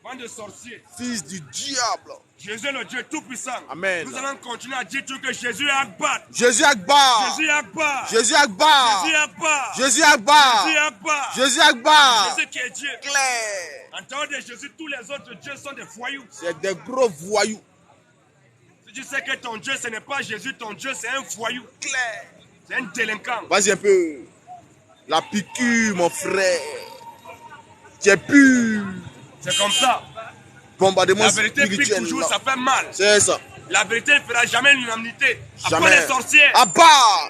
Bande de sorciers. Fils du diable. Jésus est le Dieu tout-puissant. Amen. Nous allons continuer à dire tout que Jésus est Akbar. Jésus Akbar. Jésus est Akbar. Jésus Akbar. Jésus est Akbar. Jésus Akbar. Jésus est Akbar. Jésus Akbar. Jésus qui est Dieu. Claire. En dehors de Jésus, tous les autres dieux sont des voyous. C'est des gros voyous. Si tu sais que ton Dieu, ce n'est pas Jésus, ton Dieu, c'est un voyou. Claire. C'est un délinquant. Vas-y un peu. La piqûre, mon frère. Tu es pur. C'est comme ça. Bombardement La vérité pique spirituel. toujours, là. ça fait mal. C'est ça. La vérité ne fera jamais l'unanimité. À part Jamais. les sorciers. À bas.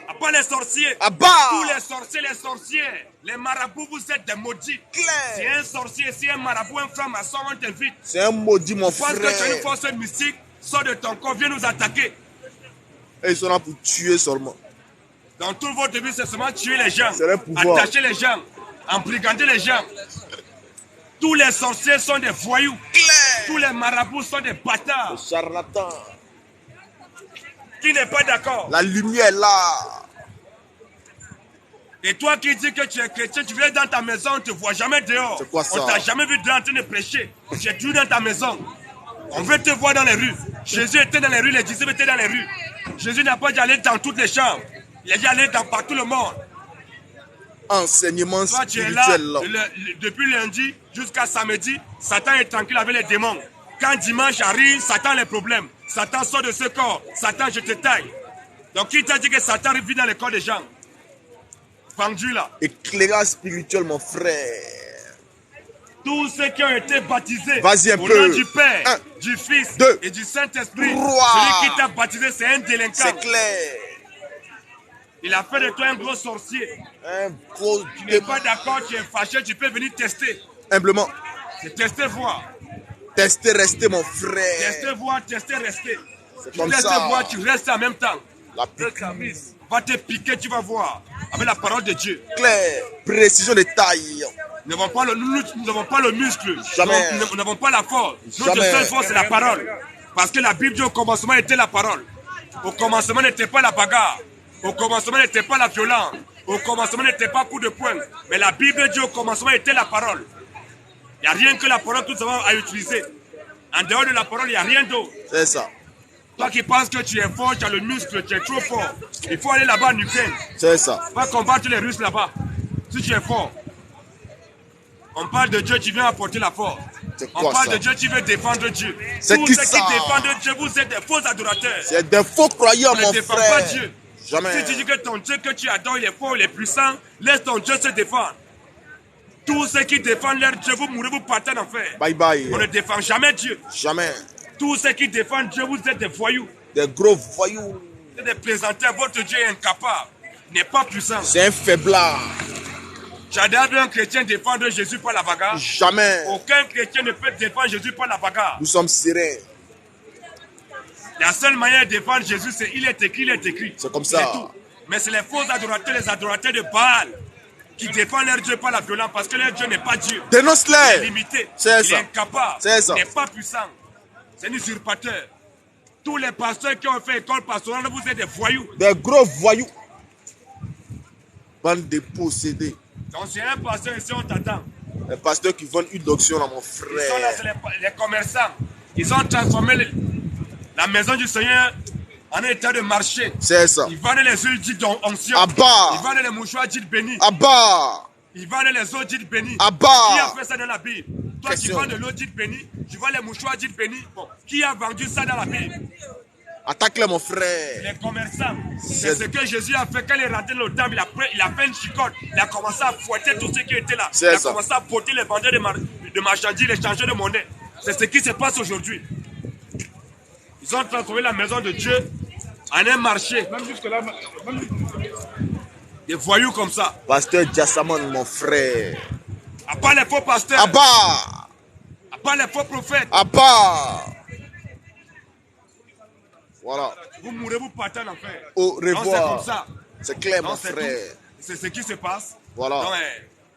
À part les sorciers. À bas. Tous les sorciers, les sorcières. Les marabouts, vous êtes des maudits. Si Claire. un sorcier, si un marabout, un franc-maçon, on t'invite. C'est un maudit, mon Parce que tu as une frère. force mystique, sors de ton corps, viens nous attaquer. Et ils sont là pour tuer seulement. Dans toute votre vie, c'est seulement tuer les gens. C'est le pouvoir. Attacher les gens. Embrigander les gens. Tous les sorciers sont des voyous. Claire. Tous les marabouts sont des bâtards. Charlatan. Qui n'est pas d'accord? La lumière est là. Et toi qui dis que tu es chrétien, tu viens dans ta maison, on ne te voit jamais dehors. C'est quoi ça? On t'a jamais vu dehors en train de prêcher. Tu es toujours dans ta maison. On veut te voir dans les rues. Jésus était dans les rues, les disciples étaient dans les rues. Jésus n'a pas dit aller dans toutes les chambres. Il a dit aller dans partout le monde. Enseignement Toi, tu es là spirituel. Là. depuis lundi jusqu'à samedi. Satan est tranquille avec les démons. Quand dimanche arrive, Satan a les problèmes. Satan sort de ce corps. Satan, je te taille. Donc, qui t'a dit que Satan vit dans le corps des gens? Pendu là. Éclairage spirituel, mon frère. Tous ceux qui ont été baptisés au nom du Père, 1, du Fils 2, et du Saint-Esprit. 3. Celui qui t'a baptisé, c'est un délinquant. C'est clair. Il a fait de toi un gros sorcier. Un gros... Tu n'es pas d'accord, tu es fâché, tu peux venir tester. Humblement. C'est tester, voir. Tester, rester, mon frère. Tester, voir, tester, rester. C'est Tu comme testes, ça. voir, tu restes en même temps. La piqûre. Va te piquer, tu vas voir. Avec la parole de Dieu. Claire. Précision de taille. Nous n'avons pas le muscle. Jamais. Nous n'avons pas la force. Notre Jamais. seule force, c'est la parole. Parce que la Bible dit au commencement était la parole. Au commencement n'était pas la bagarre. Au commencement n'était pas la violence. Au commencement n'était pas coup de poing. Mais la Bible dit au commencement était la parole. Il n'y a rien que la parole que nous avons à utiliser. En dehors de la parole, il n'y a rien d'autre. C'est ça. Toi qui penses que tu es fort, tu as le muscle, tu es trop fort. Il faut aller là-bas en Ukraine. C'est ça. Va combattre les Russes là-bas. Si tu es fort. On parle de Dieu, tu viens apporter la force. On parle ça? de Dieu, tu veux défendre Dieu. C'est Tous qui ceux ça? qui défendent Dieu, vous êtes des faux adorateurs. C'est des faux croyants, On mon ne défend frère. pas Dieu. Jamais. Si tu dis que ton Dieu que tu adores, il est fort, il est puissant, laisse ton Dieu se défendre. Tous ceux qui défendent leur Dieu, vous mourrez, vous partez en enfer. Bye bye. On ne défend jamais Dieu. Jamais. Tous ceux qui défendent Dieu, vous êtes des voyous. Des gros voyous. Vous êtes des plaisanteurs, votre Dieu est incapable. Il n'est pas puissant. C'est un faiblard. Tu as déjà vu un chrétien défendre Jésus par la bagarre? Jamais. Aucun chrétien ne peut défendre Jésus par la bagarre. Nous sommes sereins. La seule manière de défendre Jésus, c'est il est écrit, il est écrit. C'est comme ça. tout. Mais c'est les faux adorateurs, les adorateurs de Baal, qui défendent leur Dieu par la violence, parce que leur Dieu n'est pas Dieu. Il est Dénonce-les. limité. C'est Il ça. est incapable. C'est ça. Il n'est pas puissant. C'est un usurpateur. Tous les pasteurs qui ont fait école pastorale, vous êtes des voyous. Des gros voyous. Bande de possédés. Donc c'est un pasteur ici, on t'attend. Les pasteurs qui vendent une d'onction à mon Ils sont là, frère. c'est les commerçants. Ils ont transformé la maison du Seigneur en état de marché. C'est ça. Ils vendent les huiles dites d'onction. Abba. Ils vendent les mouchoirs dites bénis. Abba. Ils vendent les eaux dites bénies. Abba. Qui a fait ça dans la Bible? Toi qui Question. vends de l'eau dite bénie, tu vends les mouchoirs dites bénis. Bon, qui a vendu ça dans la Bible? Attaque-les, mon frère. Les commerçants. C'est ce que Jésus a fait quand il est rentré dans le temple. Il a fait une chicotte. Il a commencé à fouetter tous ceux qui étaient là. C'est Il a ça. commencé à porter les vendeurs de marchandises, les changeurs de monnaie. C'est ce qui se passe aujourd'hui. Ils ont transformé la maison de Dieu en un marché. Des voyous comme ça. Pasteur Jassamon, mon frère. À part les faux pasteurs. Abba. À part les faux prophètes. Abba. Voilà. Vous mourrez, vous partez en enfer. Au Donc, c'est comme revoir. ça. C'est clair, Donc, mon c'est frère. tout. C'est ce qui se passe. Voilà. Donc,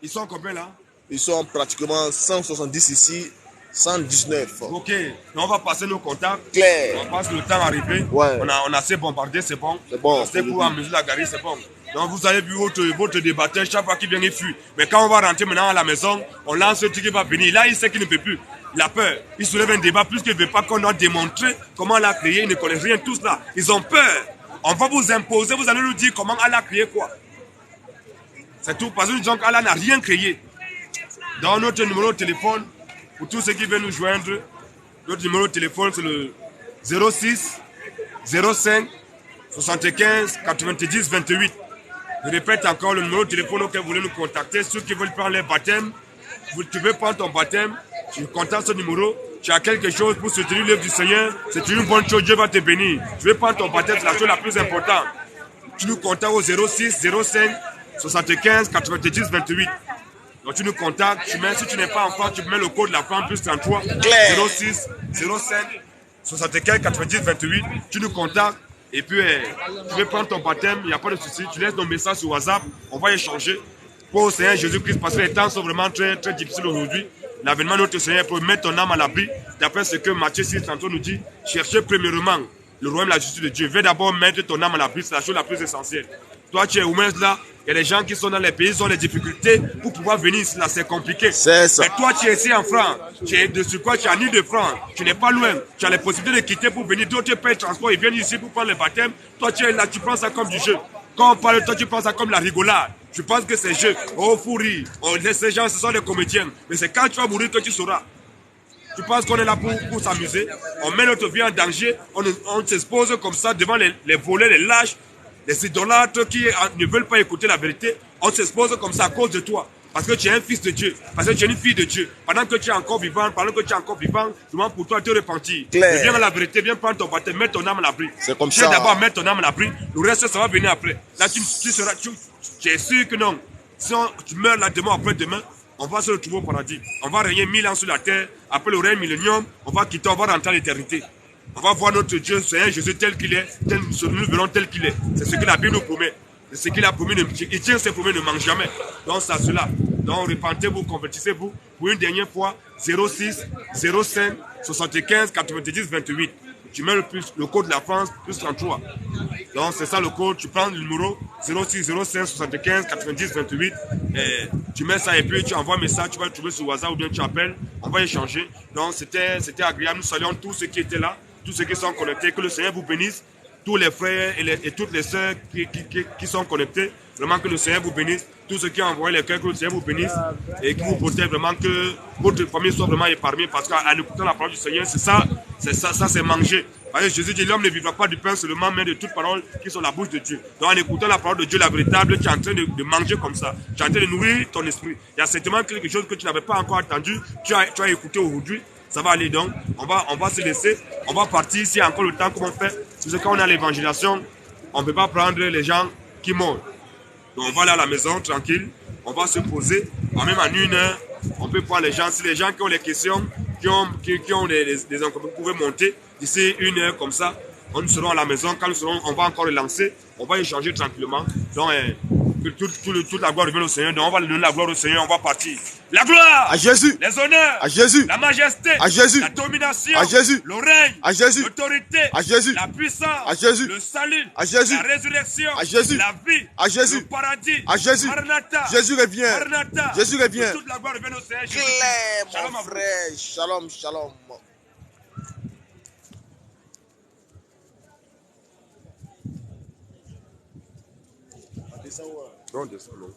ils sont combien là? Ils sont pratiquement 170 ici, 119. Ok. Donc, on va passer nos contacts. Clair. On passe le temps arrivé. Ouais. On a assez bombardé, c'est bon. C'est bon. C'était pour amuser la galerie, c'est bon. Donc vous avez vu votre débatteur, chaque fois qu'il vient, il fuit. Mais quand on va rentrer maintenant à la maison, on lance ce truc qui va venir. Là, il sait qu'il ne peut plus. Il a peur. Il soulève un débat plus qu'il ne veut pas qu'on doit démontrer comment Allah a créé. Il ne connaît rien, tous là. Ils ont peur. On va vous imposer, vous allez nous dire comment Allah a créé quoi. C'est tout. Parce que donc Allah n'a rien créé. Dans notre numéro de téléphone, pour tous ceux qui veulent nous joindre, notre numéro de téléphone c'est le 06 05 75 90 28. Je répète encore le numéro de téléphone auquel vous voulez nous contacter. Ceux qui veulent prendre leur baptême, tu veux prendre ton baptême, tu contactes ce numéro, tu as quelque chose pour soutenir l'œuvre du Seigneur, c'est une bonne chose, Dieu va te bénir. Tu veux prendre ton baptême, c'est la chose la plus importante. Tu nous contactes au 06 05 75 90 28. Donc tu nous contactes, tu mets, si tu n'es pas enfant, tu mets le code de la femme plus 33 06 05 75 90 28. Tu nous contactes. Et puis, tu veux prendre ton baptême, il n'y a pas de souci. Tu laisses ton message sur WhatsApp, on va échanger. Pour le Seigneur Jésus-Christ, parce que les temps sont vraiment très, très difficiles aujourd'hui. L'avènement de notre Seigneur pour mettre ton âme à l'abri. D'après ce que Matthieu 6, 33 nous dit, cherchez premièrement le royaume et la justice de Dieu. Va d'abord mettre ton âme à l'abri, c'est la chose la plus essentielle. Toi, tu es Oumès là, il y a des gens qui sont dans les pays, ils ont des difficultés pour pouvoir venir ici là, c'est compliqué. C'est ça. Mais toi, tu es ici en France, tu es de quoi tu as ni de France, tu n'es pas loin, tu as les possibilités de quitter pour venir, d'autres payent le transport, ils viennent ici pour prendre le baptême. Toi, tu es là, tu prends ça comme du jeu. Quand on parle, toi, tu prends ça comme la rigolade. Tu penses que c'est jeu. Oh, fou rire. Oh, ces gens, ce sont des comédiens. Mais c'est quand tu vas mourir que tu sauras. Tu penses qu'on est là pour s'amuser? On met notre vie en danger, on s'expose comme ça devant les volets, les lâches, les idolâtres qui ne veulent pas écouter la vérité. On s'expose comme ça à cause de toi. Parce que tu es un fils de Dieu, parce que tu es une fille de Dieu. Pendant que tu es encore vivant, demande pour toi de te repentir. Viens à la vérité, viens prendre ton baptême, mets ton âme à l'abri. C'est comme tu ça. D'abord mettre ton âme à l'abri, le reste ça va venir après. Là tu es sûr que non. Si tu meurs là demain, après-demain, on va se retrouver au paradis. On va régner 1000 ans sur la terre. Après le règne millénium, on va quitter, on va rentrer à l'éternité. On va voir notre Dieu, Seigneur Jésus tel qu'il est, nous verrons tel qu'il est. C'est ce que la Bible nous promet. C'est ce qu'il a promis, il tient ses promesses, ne manque jamais. Donc c'est cela. Donc repentez-vous, convertissez-vous. Pour une dernière fois, 06 05 75 90 28. Tu mets le code de la France, plus 33. Donc c'est ça le code, tu prends le numéro 06 05 75 90 28. Et tu mets ça et puis tu envoies un message, tu vas le trouver sur WhatsApp ou bien tu appelles, on va échanger. Donc c'était agréable, nous saluons tous ceux qui étaient là, tous ceux qui sont connectés, que le Seigneur vous bénisse. Tous les frères et toutes les sœurs qui sont connectés, vraiment que le Seigneur vous bénisse. Tous ceux qui ont envoyé les cœurs, que le Seigneur vous bénisse et qui vous protège vraiment, que votre famille soit vraiment épargnée. Parce qu'en écoutant la parole du Seigneur, ça c'est manger. Parce que Jésus dit, l'homme ne vivra pas du pain seulement, mais de toute parole qui sont la bouche de Dieu. Donc en écoutant la parole de Dieu, la véritable, tu es en train de manger comme ça. Tu es en train de nourrir ton esprit. Il y a certainement quelque chose que tu n'avais pas encore entendu, tu as écouté aujourd'hui. Ça va aller donc, on va se laisser, on va partir s'il y a encore le temps, comme on fait. Parce que quand on a l'évangélisation, on ne peut pas prendre les gens qui montent. Donc on va aller à la maison tranquille, on va se poser, même en 1 heure, on peut prendre les gens. Si les gens qui ont les questions, qui ont des encombrements, vous pouvez monter d'ici 1 heure comme ça. Nous serons à la maison, quand nous serons, on va encore les lancer, on va échanger tranquillement. Donc toute la gloire revient au Seigneur. Donc on va donner la gloire au Seigneur, on va partir. La gloire à Jésus, les honneurs à Jésus, la majesté à Jésus, la domination à Jésus, le règne à Jésus, l'autorité à Jésus, la puissance à Jésus, le salut à Jésus, la résurrection à Jésus, la vie à Jésus, le paradis à Jésus, Maranatha Jésus revient, Maranatha Jésus revient. toute la gloire revient au Seigneur Jésus. Claire, Shalom mon à vous. frère, shalom, shalom. Non, descends, non.